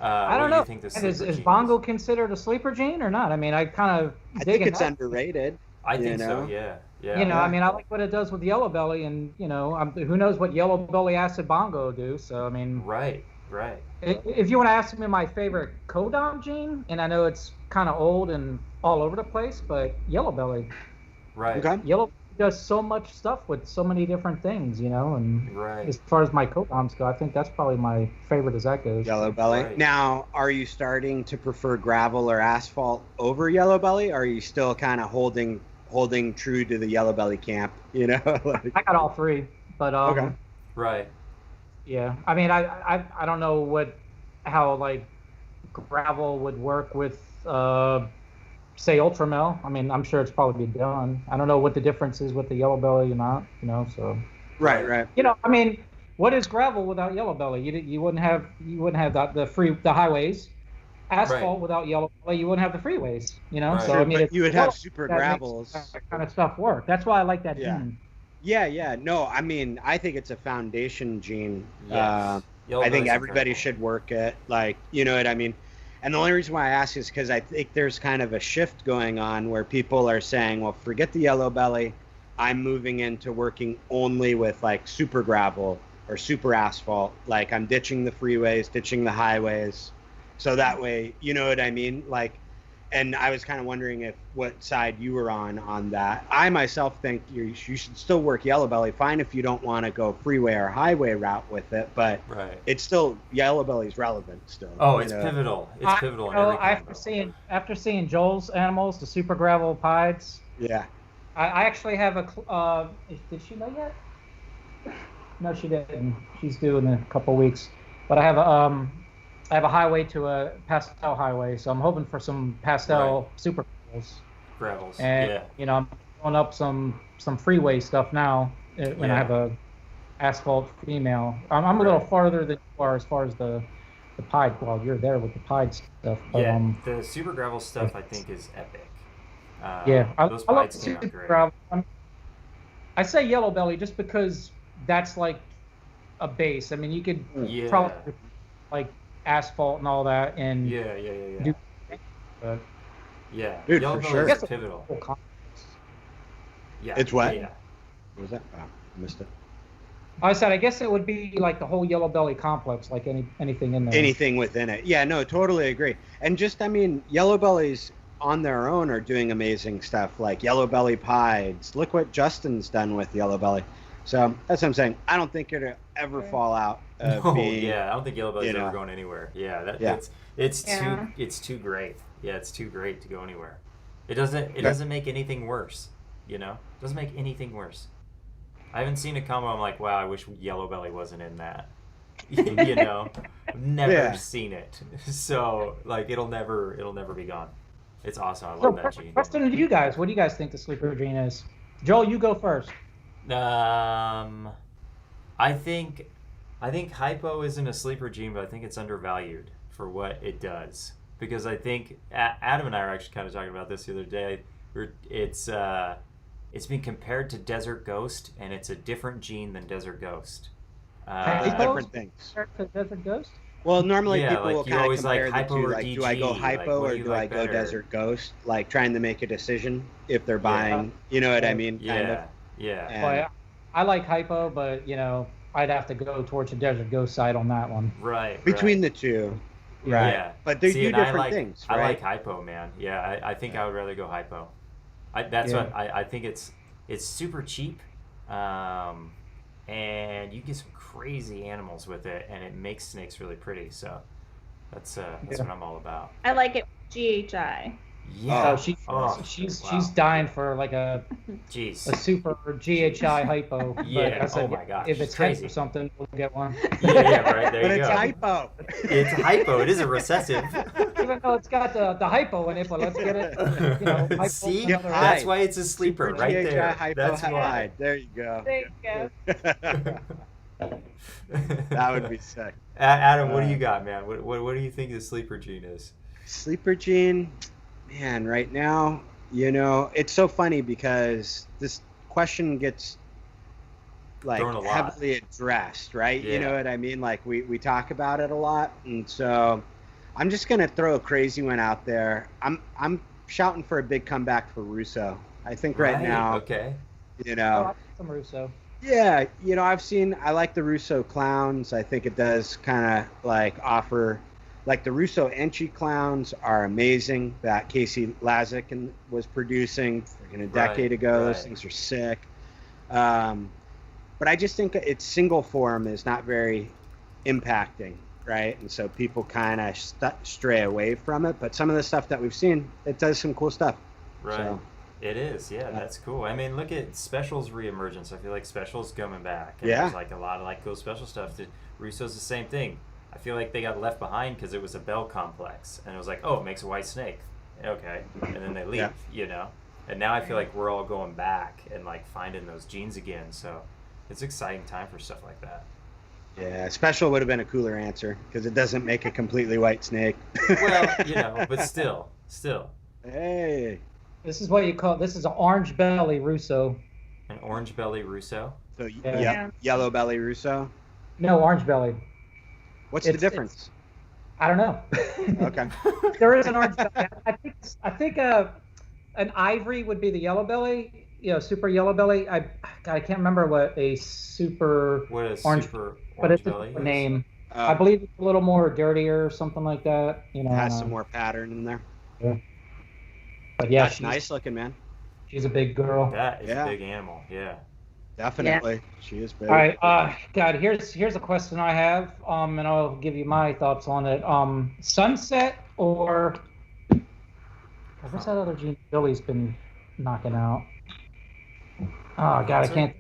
I don't what do know. you think the Is sleeper gene bongo considered a sleeper gene or not? I mean, I kind of I think it's underrated. I think so. Yeah. You know, I mean, I like what it does with yellow belly, and you know, who knows what yellow belly acid bongo do? So I mean, right. If you want to ask me my favorite codom gene, and I know it's kind of old and all over the place, but yellow belly. Right. Okay. Yellow does so much stuff with so many different things, you know, and right. as far as my codoms go, I think that's probably my favorite as that goes. Yellow belly. Right. Now, are you starting to prefer gravel or asphalt over yellow belly? Or are you still kind of holding true to the yellow belly camp? You know, I got all three, but okay. Right. Yeah, I mean, I don't know how like gravel would work with say Ultramel. I mean, I'm sure it's probably done. I don't know what the difference is with the yellow belly or not, you know. So right. You know, I mean, what is gravel without yellow belly? You wouldn't have the highways. Asphalt without yellow belly, you wouldn't have the freeways. You know, Right. so I mean, But you would have super gravels. That kind of stuff work. That's why I like that gene. Yeah. No, I mean, I think it's a foundation gene. Yes. I think everybody should work it. Like, you know what I mean? And the only reason why I ask is because I think there's kind of a shift going on where people are saying, well, forget the yellow belly. I'm moving into working only with like super gravel or super asphalt. Like I'm ditching the freeways, ditching the highways. So that way, you know what I mean? Like, and I was kind of wondering what side you were on that. I myself think you should still work yellow belly. Fine if you don't want to go freeway or highway route with it, but it's still yellow belly's relevant still. Oh, it's pivotal. It's pivotal in every After seeing Joel's animals, the super gravel pieds. Yeah. I actually have a. Did she know yet? No, she didn't. She's due in a couple weeks. But I have a highway to a pastel highway, so I'm hoping for some pastel super gravels. And you know, I'm throwing up some freeway stuff now when I have a asphalt female. I'm a little farther than you are as far as the pied. Well, you're there with the pied stuff. But, the super gravel stuff I think is epic. I those love pieds came out super great. gravel. I say yellow belly just because that's like a base. I mean, you could probably like asphalt and all that, and do, but dude, yellow for belly sure. is pivotal. Yeah, It's what? Yeah. What was that? Oh, I missed it. I said, I guess it would be like the whole yellow belly complex, like anything in there. Anything within it. Yeah, no, totally agree. And just, I mean, yellow bellies on their own are doing amazing stuff, like yellow belly pieds. Look what Justin's done with yellow belly. So that's what I'm saying. I don't think it'll ever fall out of being. I don't think yellow belly's ever going anywhere. It's too great. Yeah, it's too great to go anywhere. It doesn't make anything worse. You know, it doesn't make anything worse. I haven't seen a combo I'm like, wow, I wish yellow belly wasn't in that. You know, never seen it. So like, it'll never be gone. It's awesome. I love that gene. Question to you guys: what do you guys think the sleeper gene is? Joel, you go first. I think hypo isn't a sleeper gene, but I think it's undervalued for what it does. Because I think Adam and I were actually kind of talking about this the other day. It's been compared to Desert Ghost, and it's a different gene than Desert Ghost. Different things. To Desert Ghost? Well, normally people like will you kind of always compare like the hypo two. or Like, DG? do I go Like, hypo what or do you do I like go better? Desert Ghost? Like trying to make a decision if they're buying. You know what I mean? Kind of. Yeah. Well, I like hypo, but you know, I'd have to go towards the Desert Ghost side on that one. Right. Between the two. Right. Yeah. But they do and different things, right? I like hypo, man. Yeah, I think I would rather go hypo. What I think it's super cheap, and you get some crazy animals with it, and it makes snakes really pretty. So that's what I'm all about. I like it GHI. Yeah. She's dying for like a super GHI hypo. Yeah. I said, Oh my god. If it's crazy or something, we'll get one. Yeah. Right there. But you it's go. hypo. It's hypo. It is a recessive. Even though it's got the hypo in it, but let's get it. You know, hypo. See, that's why it's a sleeper Super right GHI there. Hypo That's why. There you go. There you go. That would be sick. Adam, what do you got, man? What do you think the sleeper gene is? Sleeper gene, man. Right now, You know, it's so funny because this question gets like Thrown a lot. heavily addressed, right? Yeah. You know what I mean? Like we talk about it a lot, and so I'm just gonna throw a crazy one out there. I'm shouting for a big comeback for Russo. I think right now, Okay. you Oh, know, I like some Russo. yeah, you know, I like the Russo clowns. I think it does kind of like offer, like the Russo Enchi clowns are amazing that Casey Lazick was producing freaking a decade ago. Those things are sick. But I just think its single form is not very impacting, right? And so people kind of stray away from it. But some of the stuff that we've seen, it does some cool stuff. Right. So, It is, yeah, that's cool. I mean, look at Special's reemergence. I feel like Special's coming back. And Yeah. There's like a lot of like cool Special stuff. Russo's the same thing. I feel like they got left behind because it was a Bell complex. And it was like, oh, it makes a white snake. Okay. And then they leave, you know? And now I feel like we're all going back and like finding those genes again. So it's an exciting time for stuff like that. yeah, Special would have been a cooler answer because it doesn't make a completely white snake. Well, you know, but still. Hey. This is what you call, this is an orange belly Russo. An orange belly Russo? So Yeah. yellow belly Russo. No, orange belly. What's the difference? I don't know. Okay. There is an orange belly. I think an ivory would be the yellow belly. You know, super yellow belly. I can't remember what a super orange but it's belly a different name. I believe it's a little more dirtier or something like that. You know, has some more pattern in there. Yeah. But yeah, that's nice looking, man. She's a big girl. That is a big animal, yeah. Definitely. She is big. All right, God, here's a question I have, and I'll give you my thoughts on it. Sunset or what's that other gene Billy's been knocking out? Oh God, I can't.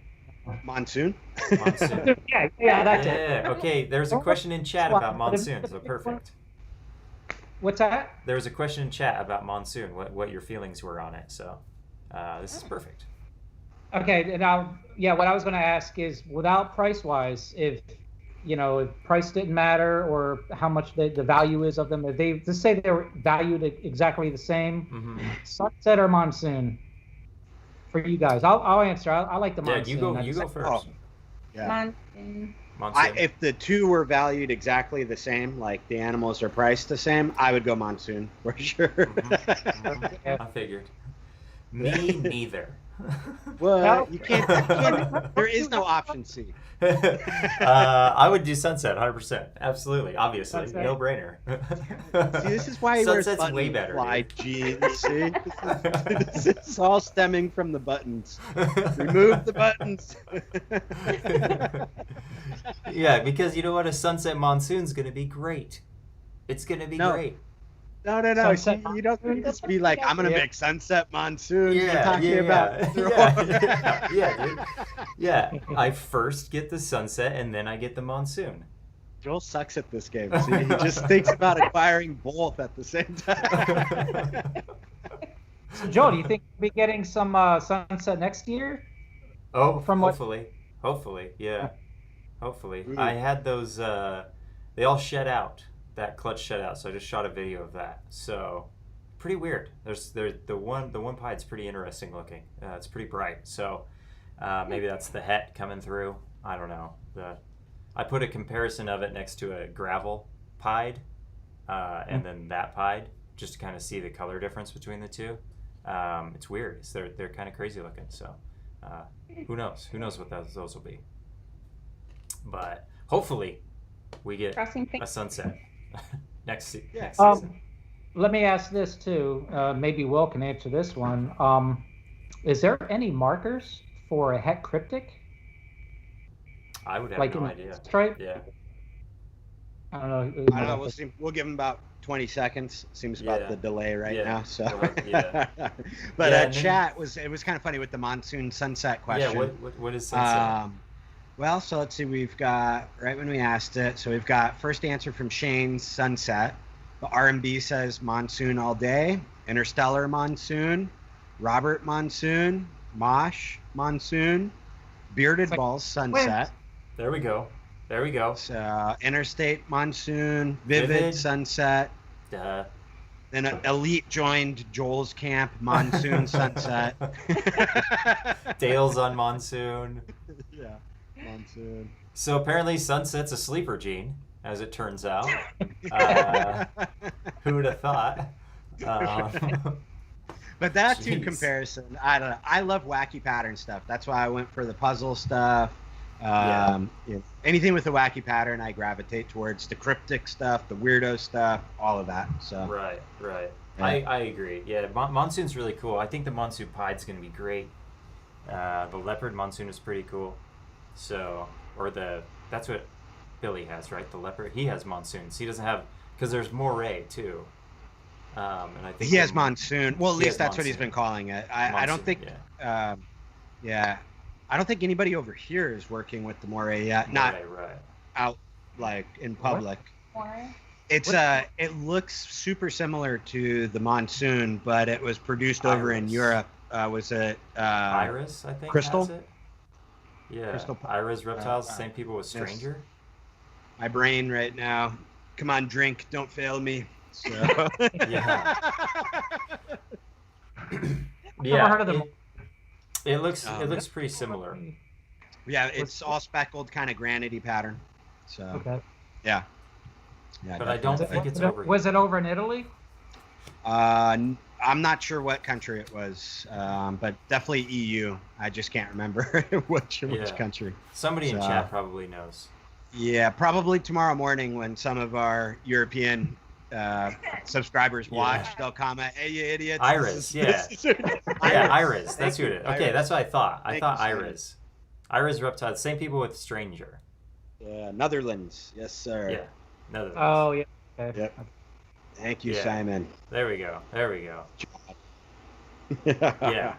Monsoon. yeah, that's it. Yeah, okay. There's a question in chat about monsoon, so perfect. What's that? There was a question in chat about monsoon, what your feelings were on it. So this is perfect. Okay, and what I was going to ask is, without price-wise, if price didn't matter or how much the value is of them, if they just say they were valued exactly the same, Sunset or Monsoon for you guys? I'll answer. I like the Monsoon. Yeah, you go first. Oh, yeah. Monsoon. If the two were valued exactly the same, like the animals are priced the same, I would go Monsoon for sure. I figured. Me neither. Well, you can't. There is no option C. I would do Sunset, 100%. Absolutely, obviously, Sunset. no brainer. See, this is why he wears Sunset's button way better. fly jeans. See, this is all stemming from the buttons. Remove the buttons. Yeah, because you know what? A Sunset Monsoon's gonna be great. It's gonna be great. No. Sunset You don't just be like, I'm gonna make Sunset Monsoon. You're Yeah, talking about. yeah, dude. Yeah, I first get the Sunset and then I get the Monsoon. Joel sucks at this game. See, he just thinks about acquiring both at the same time. So, Joe, do you think we'll be getting some Sunset next year? Oh, From hopefully, yeah, hopefully. I had those. They all shed out. That clutch shed out, so I just shot a video of that. So, pretty weird. There's the one pied's pretty interesting looking. It's pretty bright. So, maybe that's the het coming through. I don't know. I put a comparison of it next to a gravel pied, and then that pied, just to kind of see the color difference between the two. It's weird. They're kind of crazy looking. So, who knows? Who knows what those will be? But hopefully, we get a Sunset next season. Let me ask this too. Maybe Will can answer this one. Is there any markers for a het cryptic? I would have like no in idea. Stripe? Yeah. I don't know. I don't know. We'll see. We'll give him about 20 seconds. Seems about the delay right now. So, but chat was kind of funny with the Monsoon Sunset question. Yeah. What is Sunset? Well, so let's see. We've got right when we asked it. So we've got first answer from Shane, Sunset. The R&B says Monsoon all day. Interstellar Monsoon. Robert Monsoon. Mosh Monsoon. Bearded Balls Sunset. There we go. So, Interstate Monsoon. Vivid Sunset. Duh. Then Elite joined Joel's camp, Monsoon Sunset. Dale's on Monsoon. Yeah, Monsoon. So apparently Sunset's a sleeper, Gene, as it turns out. Who would have thought? But that too comparison, I don't know. I love wacky pattern stuff. That's why I went for the puzzle stuff. You know, anything with a wacky pattern, I gravitate towards the cryptic stuff, the weirdo stuff, all of that. So Right. Yeah. I agree. Yeah, Monsoon's really cool. I think the Monsoon Pied's going to be great. The Leopard Monsoon is pretty cool. So, that's what Billy has, right? The Leopard. He has Monsoons. He doesn't have, because there's Moray too. And I think he has Monsoon. Well, at least that's what he's Monsoon. been calling it. I don't think. Yeah. I don't think anybody over here is working with the Moray yet. Not out like in public. It's it looks super similar to the Monsoon, but it was produced over in Europe. Was it Iris? I think Crystal? has it. Yeah, Crystal. Iris Reptiles, same people with Stranger. My brain right now. Come on, drink. Don't fail me. So. Yeah. Never heard of them. It looks pretty similar. Yeah, it's all speckled, kind of granity pattern. So. Okay. Yeah. But I don't think it's over. Was it over in Italy? I'm not sure what country it was, but definitely EU. I just can't remember which country. Somebody in chat probably knows. Yeah, probably tomorrow morning when some of our European subscribers watch, they'll comment, "Hey, you idiots!" Iris, Iris. That's who it is. Okay, that's what I thought. I thought Iris. Iris Reptiles, same people with Stranger. Yeah, Netherlands. Yes, sir. Yeah, Netherlands. Oh, yeah. Okay. Yep. Thank you, Simon. There we go. Yeah.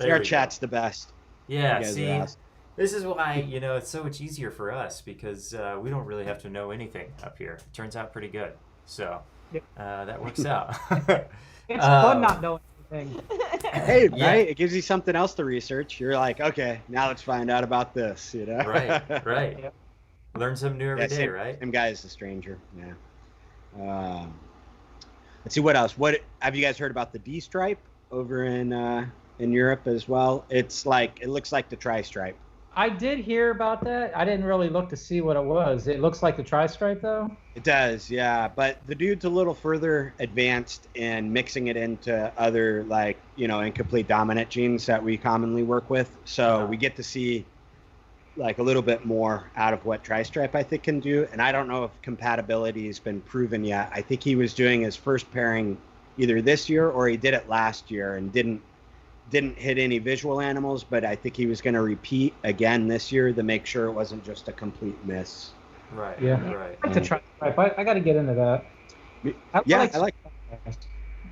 Our chat's the best. Yeah, You guys see, are awesome. this is why, it's so much easier for us because we don't really have to know anything up here. It turns out pretty good. So that works out. It's fun not knowing anything. Hey, right? It gives you something else to research. You're like, okay, now let's find out about this, Right. Yep. Learn something new every day, right? Same guy as the Stranger, yeah. Let's see what else. What have you guys heard about the D stripe over in Europe as well? It looks like the tri-stripe. I did hear about that. I didn't really look to see what it was. It looks like the tri-stripe though. It does, yeah. But the dude's a little further advanced in mixing it into other incomplete dominant genes that we commonly work with. So we get to see a little bit more out of what tri-stripe I think can do. And I don't know if compatibility has been proven yet. I think he was doing his first pairing either this year or he did it last year and didn't hit any visual animals, but I think he was going to repeat again this year to make sure it wasn't just a complete miss. Right. Yeah. Right. I like to try. I got to get into that. I like.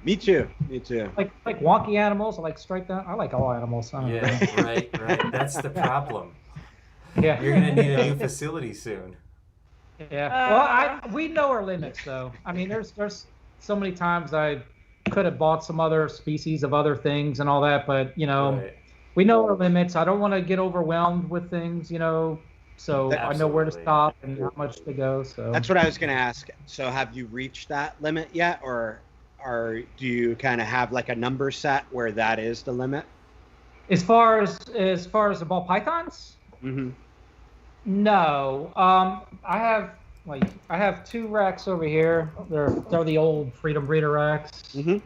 Me too. Like wonky animals. I like striped down. I like all animals. Right. That's the problem. Yeah. You're gonna need a new facility soon. Yeah. Well, we know our limits though. I mean, there's so many times I could have bought some other species of other things and all that, but we know our limits. I don't want to get overwhelmed with things, so I know where to stop and how much to go. So that's what I was going to ask. So have you reached that limit yet, or do you kind of have a number set where that is the limit? As far as the ball pythons? Mm-hmm. No. I have 2 racks over here. They're the old Freedom Breeder racks. Mm-hmm.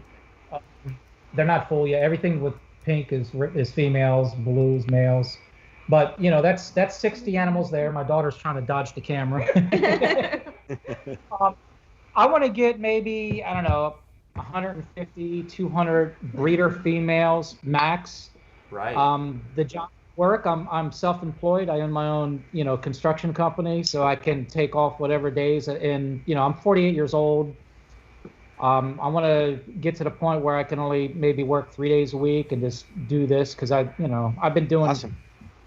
They're not full yet. Everything with pink is females, blues males. But that's 60 animals there. My daughter's trying to dodge the camera. I want to get maybe 150, 200 breeder females max. Right. The job work. I'm self-employed. I own my own, construction company, so I can take off whatever days. And I'm 48 years old. I want to get to the point where I can only maybe work 3 days a week and just do this because I've been doing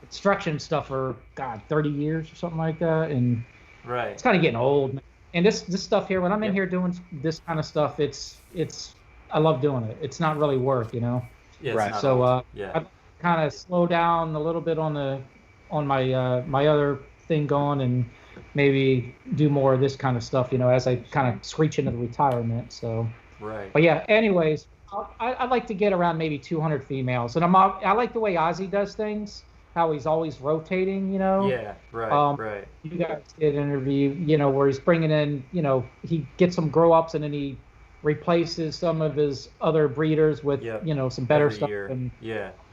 construction stuff for 30 years or something like that, and it's kind of getting old. And this stuff here, when I'm in here doing this kind of stuff, it's I love doing it. It's not really work, Yeah, right. So I kind of slow down a little bit on my my other thing going, and maybe do more of this kind of stuff, as I kind of screech into the retirement. So Right. But yeah, anyways, I'd like to get around maybe 200 females, and I like the way Ozzy does things. How he's always rotating, you know. Yeah. Right. Right. You guys did an interview, you know, where he's bringing in, you know, he gets some grow ups and then he replaces some of his other breeders with, you know, some better stuff and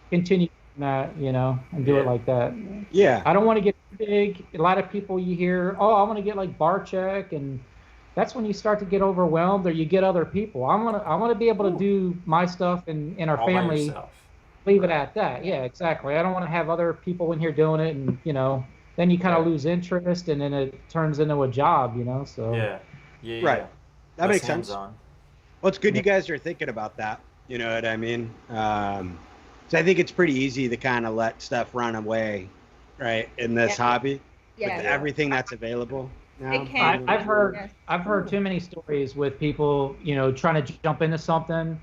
continue that, you know, and do it like that. Yeah. I don't want to get big. A lot of people you hear, oh, I want to get like Barcheck, and that's when you start to get overwhelmed, or you get other people. I want to be able to do my stuff and in our All by family. yourself. Leave it at that. Yeah, exactly. I don't want to have other people in here doing it, and you know, then you kind of lose interest, and then it turns into a job, you know. So yeah. Right. That makes sense. Hands-on. Well, it's good you guys are thinking about that. You know what I mean? So I think it's pretty easy to kind of let stuff run away, right, in this hobby with everything that's available now. It can. I've heard too many stories with people, you know, trying to jump into something,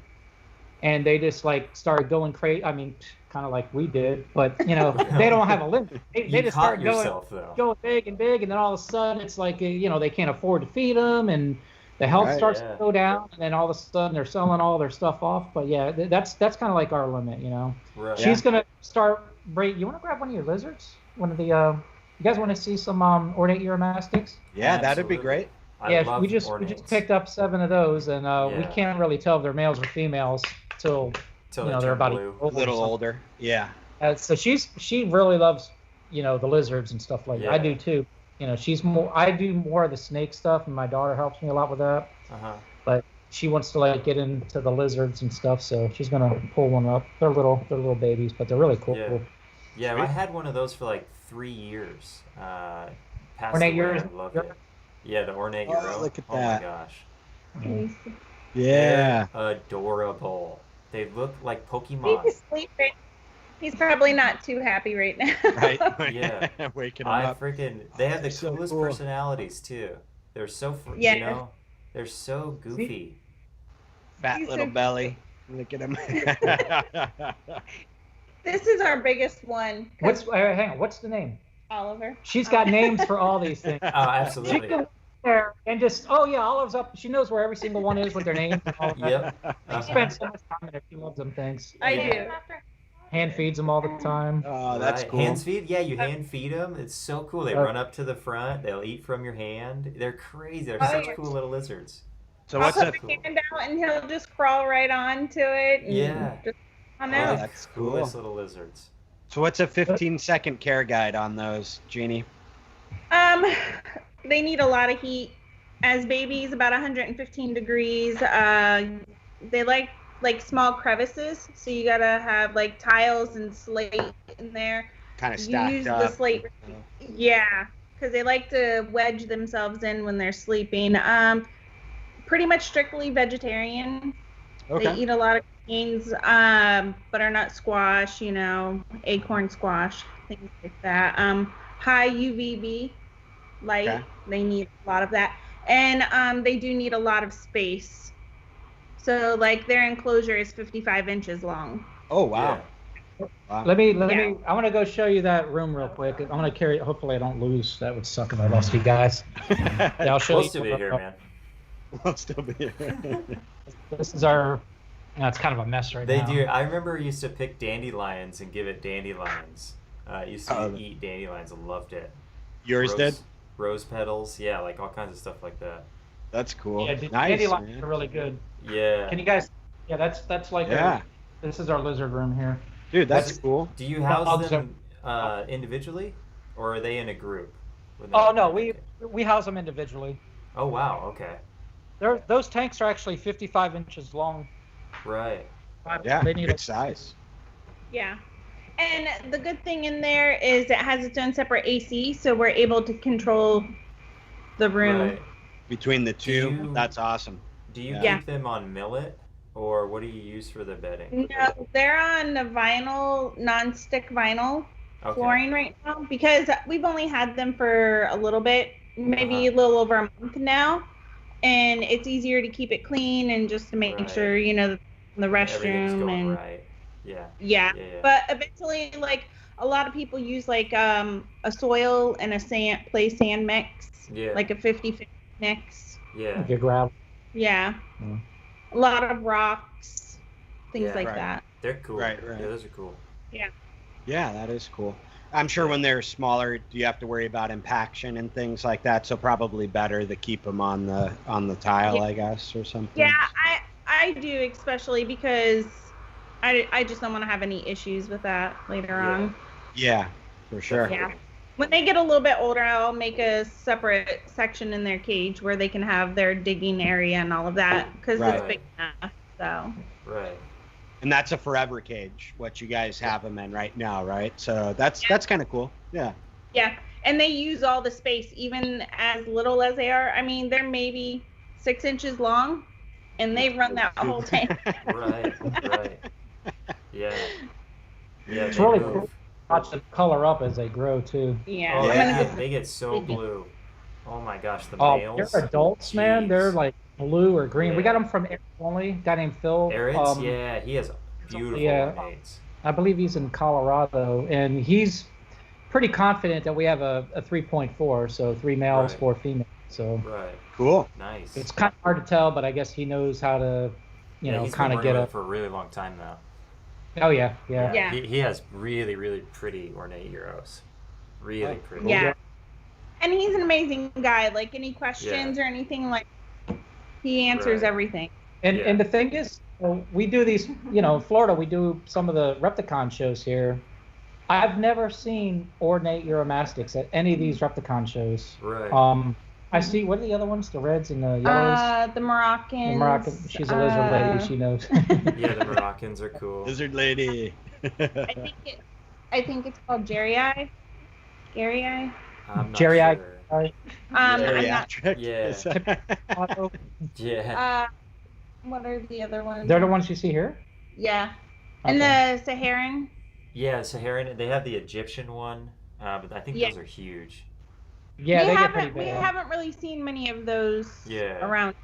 and they just like started going crazy. I mean, kind of like we did, but you know, they don't have a limit. They just start going big, and then all of a sudden it's like, you know, they can't afford to feed them, and the health starts to go down, and then all of a sudden they're selling all their stuff off. But yeah, that's kind of like our limit, you know. Right. She's gonna start. You want to grab one of your lizards? One of the. You guys want to see some ornate uromastics? Yeah, that'd be great. Yeah, we just picked up 7 of those, and we can't really tell if they're males or females till you know they're about a little older. Yeah. So she really loves, you know, the lizards and stuff like that. I do too. You know, I do more of the snake stuff, and my daughter helps me a lot with that. But she wants to like get into the lizards and stuff, so she's gonna pull one up. They're little babies, but they're really cool. Yeah, I had one of those for like 3 years. Ornate away. I loved it. Yeah, the ornate Euro. Look at that. Oh my gosh. Yeah. They're adorable. They look like Pokemon. He's sleeping. He's probably not too happy right now. Right. Yeah. Waking him up. They have the coolest personalities too. They're so, you know, they're so goofy. Fat little belly. Look at him. This is our biggest one. Hang on, what's the name? Oliver. She's got names for all these things. Oh, absolutely. She can there and just, Olive's up. She knows where every single one is with their names. And all that. She spends so much time in it. She loves them things. I do. Hand feeds them all the time. Oh, that's cool. Hand feed? Yeah, you hand feed them. It's so cool. They run up to the front. They'll eat from your hand. They're crazy. They're such cool little lizards. So I'll put my hand out and he'll just crawl right onto it. And just on out. That's cool. Coolest little lizards. So what's a 15-second care guide on those, Jeannie? They need a lot of heat. As babies, about 115 degrees. They like small crevices, so you gotta have like tiles and slate in there. Kind of stacked Use up. the slate. Yeah, because they like to wedge themselves in when they're sleeping. Pretty much strictly vegetarian. Okay. They eat a lot of greens, butternut squash, you know, acorn squash, things like that. High UVB light. Okay. They need a lot of that. And they do need a lot of space. So like their enclosure is 55 inches long. Oh wow. Yeah. Wow. Let me I want to go show you that room real quick. I'm going to carry it. Hopefully I don't lose. That would suck if I lost you guys. Yeah, I'll show we'll you. Still be here, man. We'll still be here. This is our it's kind of a mess right now. They do. I remember we used to pick dandelions and give it dandelions. Used to eat dandelions and loved it. Yours did? Rose petals, yeah, like all kinds of stuff like that. That's cool. Yeah, nice, dandelions are really good. Yeah. Can you guys? Yeah, that's like this is our lizard room here. Dude, that's cool. Do you house them individually, or are they in a group? Oh no, we house them individually. Oh wow, okay. Those tanks are actually 55 inches long. Right. Yeah, good size. Yeah. And the good thing in there is it has its own separate AC, so we're able to control the room. Right. Between the two, that's awesome. Do you keep them on millet, or what do you use for the bedding? No, they're on the vinyl, non-stick vinyl flooring right now, because we've only had them for a little bit, maybe a little over a month now, and it's easier to keep it clean and just to make sure, you know, the restroom and yeah. But eventually, like a lot of people use like a soil and a sand mix, like a 50-50 mix. Yeah. Like a gravel. Yeah. a lot of rocks, things Yeah. like Right. that. They're cool. Right. Yeah, those are cool. Yeah. Yeah, that is cool. I'm sure when they're smaller, you have to worry about impaction and things like that. So probably better to keep them on the tile, Yeah. I guess, or something. Yeah, I do, especially because I just don't want to have any issues with that later on. Yeah, for sure. Yeah. When they get a little bit older, I'll make a separate section in their cage where they can have their digging area and all of that because it's Right. big enough. So. Right. And that's a forever cage, what you guys have them in right now, right? So that's kind of cool. Yeah. Yeah, and they use all the space, even as little as they are. I mean, they're maybe 6 inches long, and they run that whole tank. Right. Yeah. Yeah. It's they really move. cool to watch them color up as they grow too. Yeah. Oh, Yeah. they get so blue. Oh my gosh, the Oh, males. they're adults, man. Jeez. They're like blue or green. We Yeah. got them from Eric only. A guy named Phil. Arids, yeah, he has beautiful ornates. I believe he's in Colorado, and he's pretty confident that we have a 3.4, so 3 males, Right. 4 females. So Right. Cool. Nice. it's kind of hard to tell, but I guess he knows how to, you know, he's been kind of working get with a. it for a really long time now. Oh yeah. Yeah. He has really, really pretty ornate Euros. Really pretty. Yeah. And he's an amazing guy. Like, any questions or anything, like, he answers Right. everything. And the thing is, well, we do these, you know, in Florida, we do some of the Repticon shows here. I've never seen ornate Uromastics at any of these Repticon shows. Right. I see, what are the other ones? The reds and the yellows? The Moroccans. The Moroccan, she's a lizard lady, she knows. Yeah, the Moroccans are cool. Lizard lady. I think it's called Jerry Eye. Gary Eye. I'm not Jerry Eye. sure. I'm not. Geriatric. Yeah. What are the other ones? They're the ones you see here? Yeah. And the Saharan. Yeah, Saharan. They have the Egyptian one, but I think Yeah. those are huge. Yeah, they get pretty We big. haven't really seen many of those Yeah. around.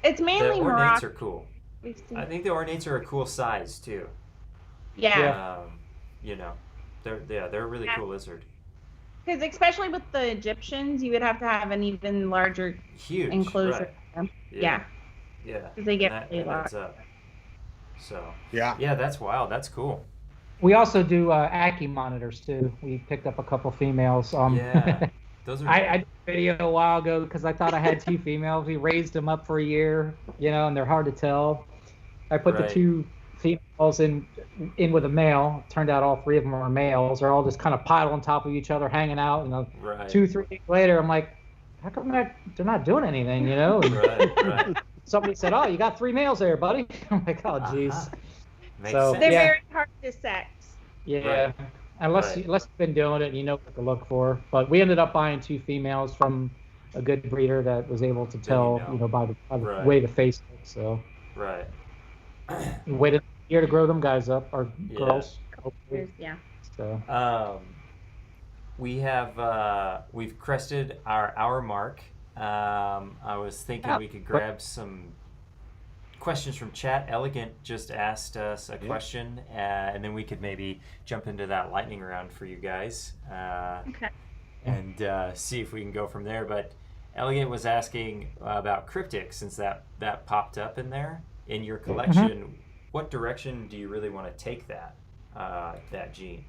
It's mainly The ornates Morocco. are cool. We've seen. I think the ornates are a cool size too. Yeah. You know, they're a really cool lizard. Because especially with the Egyptians, you would have to have an even larger Huge. enclosure. Right. for them. Yeah. Yeah. Yeah. 'Cause they get And really that adds large. up. So. Yeah. Yeah, that's wild. That's cool. We also do Ackie monitors too. We picked up a couple females. Yeah. Those are. I did a video a while ago because I thought I had 2 females. We raised them up for a year, you know, and they're hard to tell. I put the Right. 2 females in with a male. Turned out all 3 of them are males. They're all just kind of piled on top of each other, hanging out. And Right. 2-3 days later, I'm like, how come they're not doing anything, you know? And Right. somebody said, "Oh, you got 3 males there, buddy." I'm like, "Oh, jeez." Makes So sense. They're yeah, very hard to sex. yeah. Right. Unless Right. unless you've been doing it, and you know what to look for. But we ended up buying 2 females from a good breeder that was able to tell, know. you know, by the Right. way the face looks. So Right. we waited a year to grow them guys up, or Yeah. girls. hopefully. Yeah. So We've crested our hour mark. I was thinking we could grab some questions from chat. Elegant just asked us a question, and then we could maybe jump into that lightning round for you guys. Okay. And see if we can go from there. But Elegant was asking about cryptic, since that popped up in there in your collection. What direction do you really want to take that gene?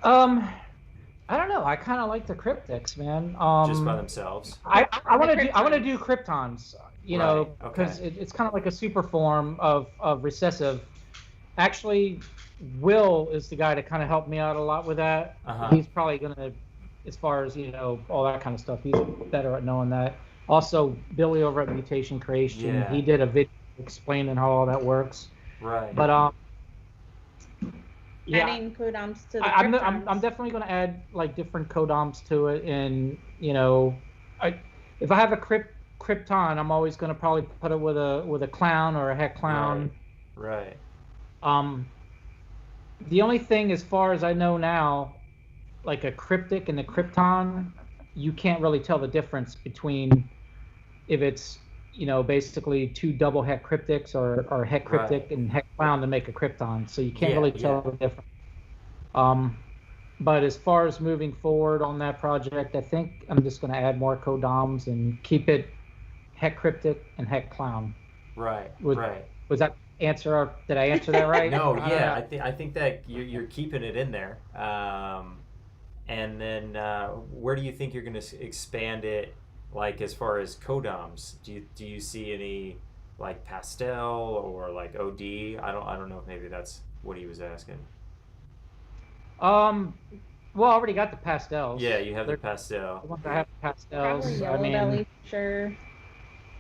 I don't know. I kind of like the cryptics, man. Just by themselves. I want to do kryptons, you know, Right, because okay. it's kind of like a super form of recessive. Actually, Will is the guy to kind of help me out a lot with that. He's probably gonna, as far as, you know, all that kind of stuff, he's better at knowing that. Also, Billy over at Mutation Creation, Yeah. he did a video explaining how all that works. Right. But yeah, Adding codoms to the I'm kryptons. definitely going to add like different codoms to it, and you know, if I have a krypton, I'm always going to probably put it with a clown or a heck clown. Right. The only thing, as far as I know now, like a cryptic and a krypton, you can't really tell the difference between if it's, you know, basically 2 double heck cryptics or heck cryptic and heck clown to make a krypton. So you can't really tell the difference. But as far as moving forward on that project, I think I'm just going to add more codoms and keep it het cryptic, and het clown. Right. Right. Was that answer? Did I answer that right? No. Yeah. I think that you're keeping it in there. And then where do you think you're going to expand it? Like as far as codoms, do you see any like pastel or like OD? I don't know if maybe that's what he was asking. Well, I already got the pastels. Yeah, you have the pastel. The ones I have pastels. Probably yellow belly, sure.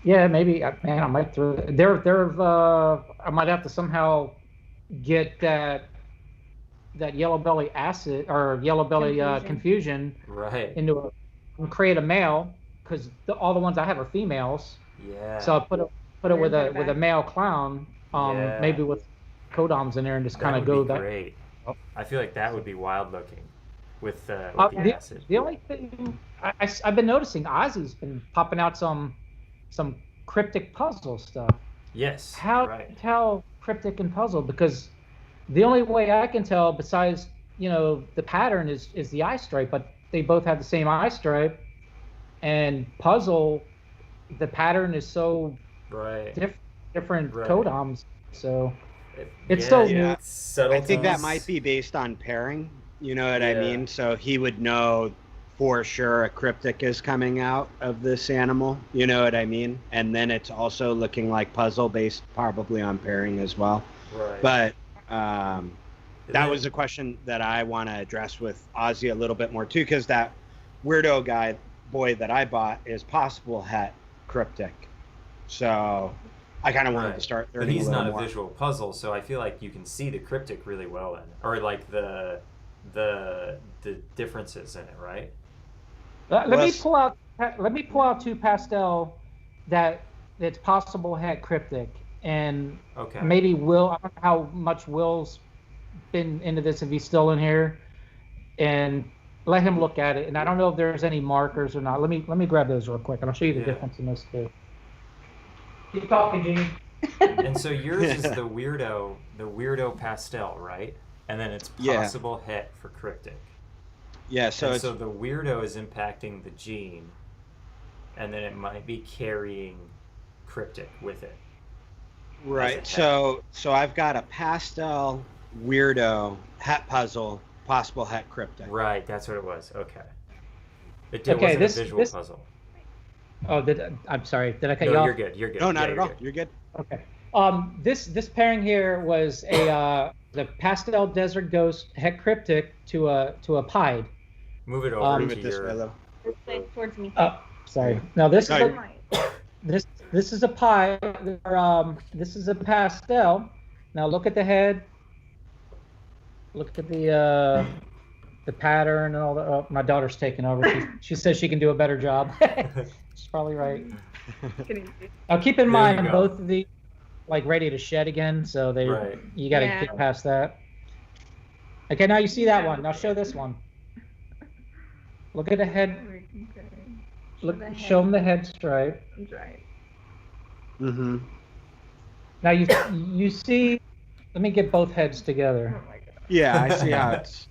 Yeah, maybe. Man, I might throw. I might have to somehow get that yellow belly acid or yellow belly confusion right into create a male, because all the ones I have are females. Yeah. So I put it with a male clown, maybe with codoms in there, and just kind of go that. Great. I feel like that would be wild looking with the acid. The only thing I've been noticing, Ozzy's been popping out some cryptic puzzle stuff. Yes. How to tell cryptic and puzzle? Because the only way I can tell, besides the pattern, is the eye stripe, but they both have the same eye stripe. And puzzle, the pattern is so different codoms, so it's still new. I think that might be based on pairing. You know what I mean? So he would know for sure a cryptic is coming out of this animal. You know what I mean? And then it's also looking like puzzle based, probably on pairing as well. Right. But that was a question that I want to address with Ozzy a little bit more too, because that weirdo boy that I bought is possible het cryptic. So I kind of wanted to start learning. But he's a little not more. a visual puzzle, so I feel like you can see the cryptic really well in it, or like the differences in it, right? Let me pull out two pastel that's possible het cryptic, and maybe Will. I don't know how much Will's been into this, if he's still in here, and let him look at it. And I don't know if there's any markers or not. Let me grab those real quick, and I'll show you the difference in this too. Keep talking, Gene. And so yours is the weirdo pastel, right? And then it's possible het for cryptic. Yeah, so the weirdo is impacting the gene, and then it might be carrying cryptic with it. Right. So I've got a pastel weirdo het puzzle, possible het cryptic. Right, that's what it was. Okay. It wasn't a visual puzzle. Oh, I'm sorry. Did I cut you No, off? you're good. You're good. No, not Yeah, at all. good. You're good. Okay. This pairing here was the pastel desert ghost het cryptic to a pied. Move it over Move to it this your. way, though. This way towards me. Oh, sorry. Now this No, is this is a pie. This is a pastel. Now look at the head. Look at the pattern and all that. Oh, my daughter's taking over. She says she can do a better job. She's probably right. Now keep in mind both of the like ready to shed again, so you got to get past that. Okay, now you see that one. Now show this one. Look at the head. Show them the head stripe. Right. Mm-hmm. Now you see. Let me get both heads together. Oh my god. Yeah, I see how it's.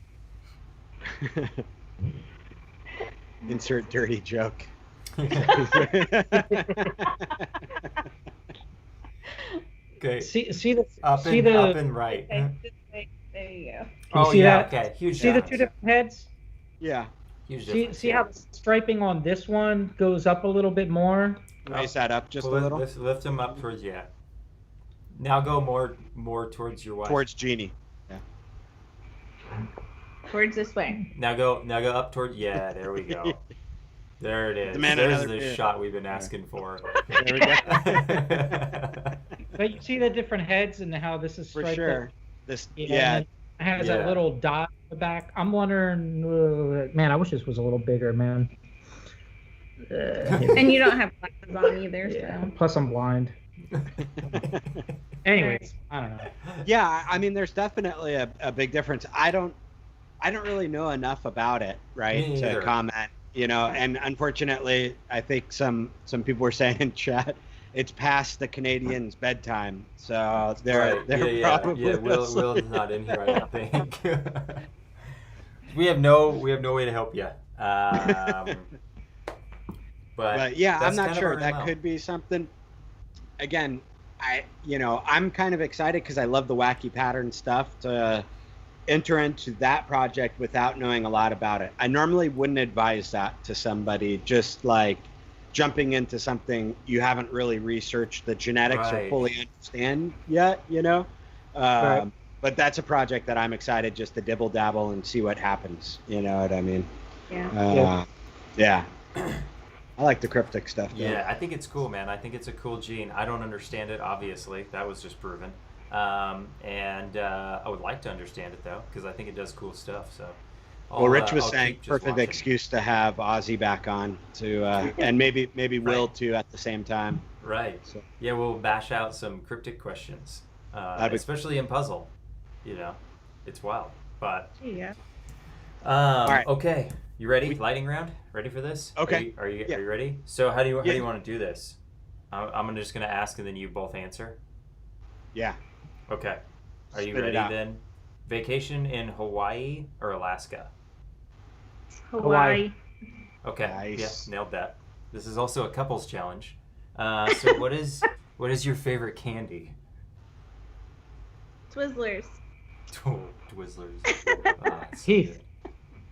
Insert dirty joke. Okay. See the up and right. There you go. Oh see yeah. that? Okay. Huge. See the two different heads? Yeah. Huge See difference, how the striping on this one goes up a little bit more? Raise that up just a Lift- little. Lift them up towards Now go more towards your wife. Towards Jeannie. Yeah. Towards this way. Now go up toward. Yeah, there we go. There it is. The man There's another- the shot we've been asking for. There we go. But you see the different heads and how this is For striped sure. up? This. You know, Yeah. and it has that little dot in the back. I'm wondering, man, I wish this was a little bigger, man. And you don't have glasses on either, so. Plus I'm blind. Anyways, I don't know. Yeah, I mean, there's definitely a big difference. I don't really know enough about it, right, Me to either. comment. You know, and unfortunately, I think some people were saying in chat, it's past the Canadians' bedtime, so they're probably Will's not in here, I don't think. We have no way to help you. But yeah, I'm that's not kind of sure. our That MO. could be something. Again, I'm kind of excited because I love the wacky pattern stuff to enter into that project without knowing a lot about it. I normally wouldn't advise that to somebody, just like jumping into something you haven't really researched the genetics or Right. fully understand yet, Right. But that's a project that I'm excited just to dibble dabble and see what happens. You know what I mean? Yeah. Yeah. I like the cryptic stuff. Though. Yeah, I think it's cool, man. I think it's a cool gene. I don't understand it, obviously. That was just proven. And I would like to understand it, though, because I think it does cool stuff. So, Well, Rich was I'll saying keep just perfect watching. excuse to have Ozzy back on to, and maybe Will too at the same time. Right. So. Yeah, we'll bash out some cryptic questions, especially in puzzle. It's wild. But Yeah. right. Okay, you ready? Lighting round. Ready for this? Okay. Are you ready? So how do you want to do this? I'm just gonna ask and then you both answer. Yeah. Okay. Are you Spit it ready out. then? Vacation in Hawaii or Alaska? Hawaii. Okay. Nice. Yeah, nailed that. This is also a couples challenge. So what is your favorite candy? Twizzlers. Twizzlers. Heath.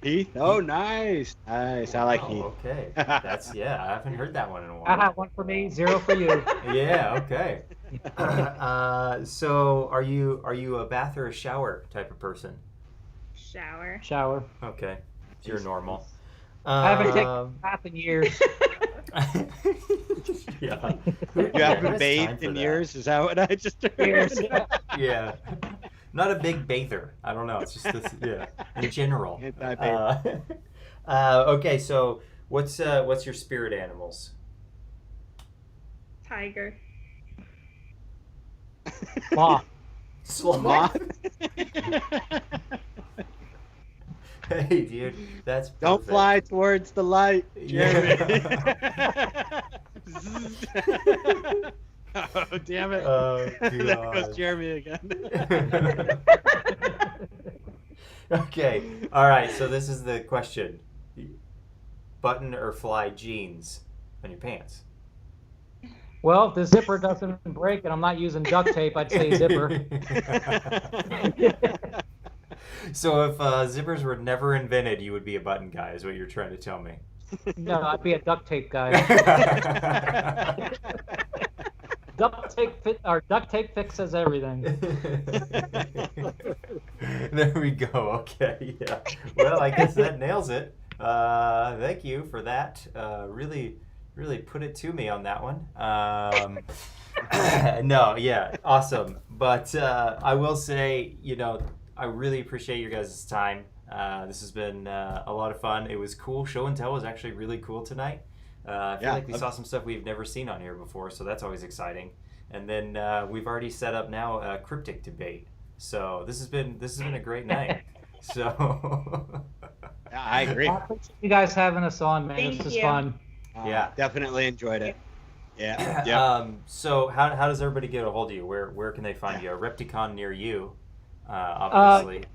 Heath? Oh, nice. Nice. I like Heath. Okay. That's I haven't heard that one in a while. Haha, 1 for me, 0 for you. Yeah. Okay. So are you a bath or a shower type of person? Shower. Shower. Okay. You're normal. I haven't taken a bath in years. Yeah. You haven't bathed in years? Is that what I just heard? Years. Yeah. Not a big bather. I don't know. It's just this, in general. Okay, so what's your spirit animals? Tiger. Sloth. Sloth. Hey, dude, that's perfect. Don't fly towards the light, Jeremy. Oh, damn it. Oh, There God. goes Jeremy again. Okay. All right. So this is the question: button or fly jeans on your pants? Well, if the zipper doesn't break and I'm not using duct tape, I'd say zipper. So if zippers were never invented, you would be a button guy, is what you're trying to tell me. No, I'd be a duct tape guy. Duct tape fixes everything. There we go. Okay. Yeah. Well, I guess that nails it. Thank you for that. Really put it to me on that one. No, yeah, awesome. But I will say, I really appreciate your guys' time. This has been a lot of fun. It was cool. Show and tell was actually really cool tonight. I feel like we saw some stuff we've never seen on here before, so that's always exciting. And then we've already set up now a cryptic debate. So this has been a great night. So Yeah, I agree. I appreciate you guys having us on, man. Thank This is you. fun. Yeah. Definitely enjoyed it. Yeah. So how does everybody get a hold of you? Where can they find you? A Repticon near you, obviously.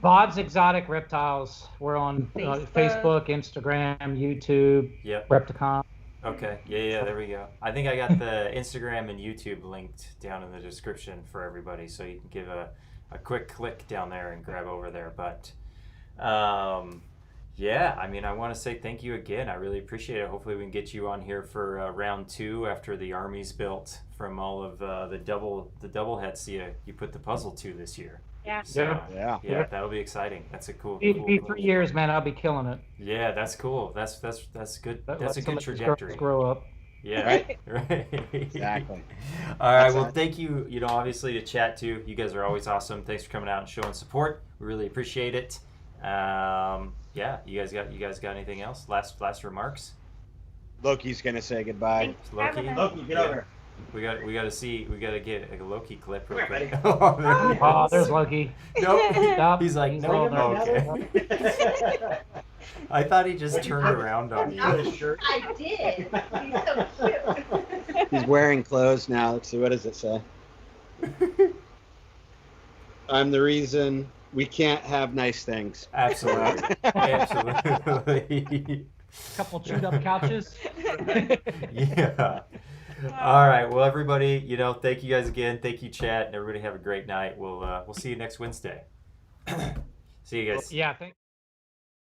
Bauds Exotic Reptiles. We're on Facebook, Instagram, YouTube, Yep. Repticon. Okay. Yeah, there we go. I think I got the Instagram and YouTube linked down in the description for everybody, so you can give a quick click down there and grab over there. But yeah, I mean, I want to say thank you again. I really appreciate it. Hopefully we can get you on here for round 2 after the army's built from all of the double heads you put the puzzle to this year. Yeah. So, Yeah. yeah, that'll be exciting. That's a cool. It'll be 3 years, man. I'll be killing it. Yeah, that's cool. That's good. That's a good Let some of these trajectory. girls grow up. Yeah. Right. Exactly. All right. Well, thank you. Obviously to chat too. You guys are always awesome. Thanks for coming out and showing support. We really appreciate it. Yeah. You guys got anything else? Last remarks? Loki's gonna say goodbye. Thanks for Loki? having us. Loki, get over here. We got to get a Loki clip real Come here, quick. Oh, there's Loki. Nope. Stop. He's like, He's no. all there. Okay. I thought he just turned around on you. I did. He's so cute. He's wearing clothes now. Let's see. What does it say? I'm the reason we can't have nice things. Absolutely. Absolutely. Couple chewed up couches. Yeah. All right. Well, everybody, thank you guys again. Thank you, chat, and everybody have a great night. We'll see you next Wednesday. See you guys. Yeah. Thank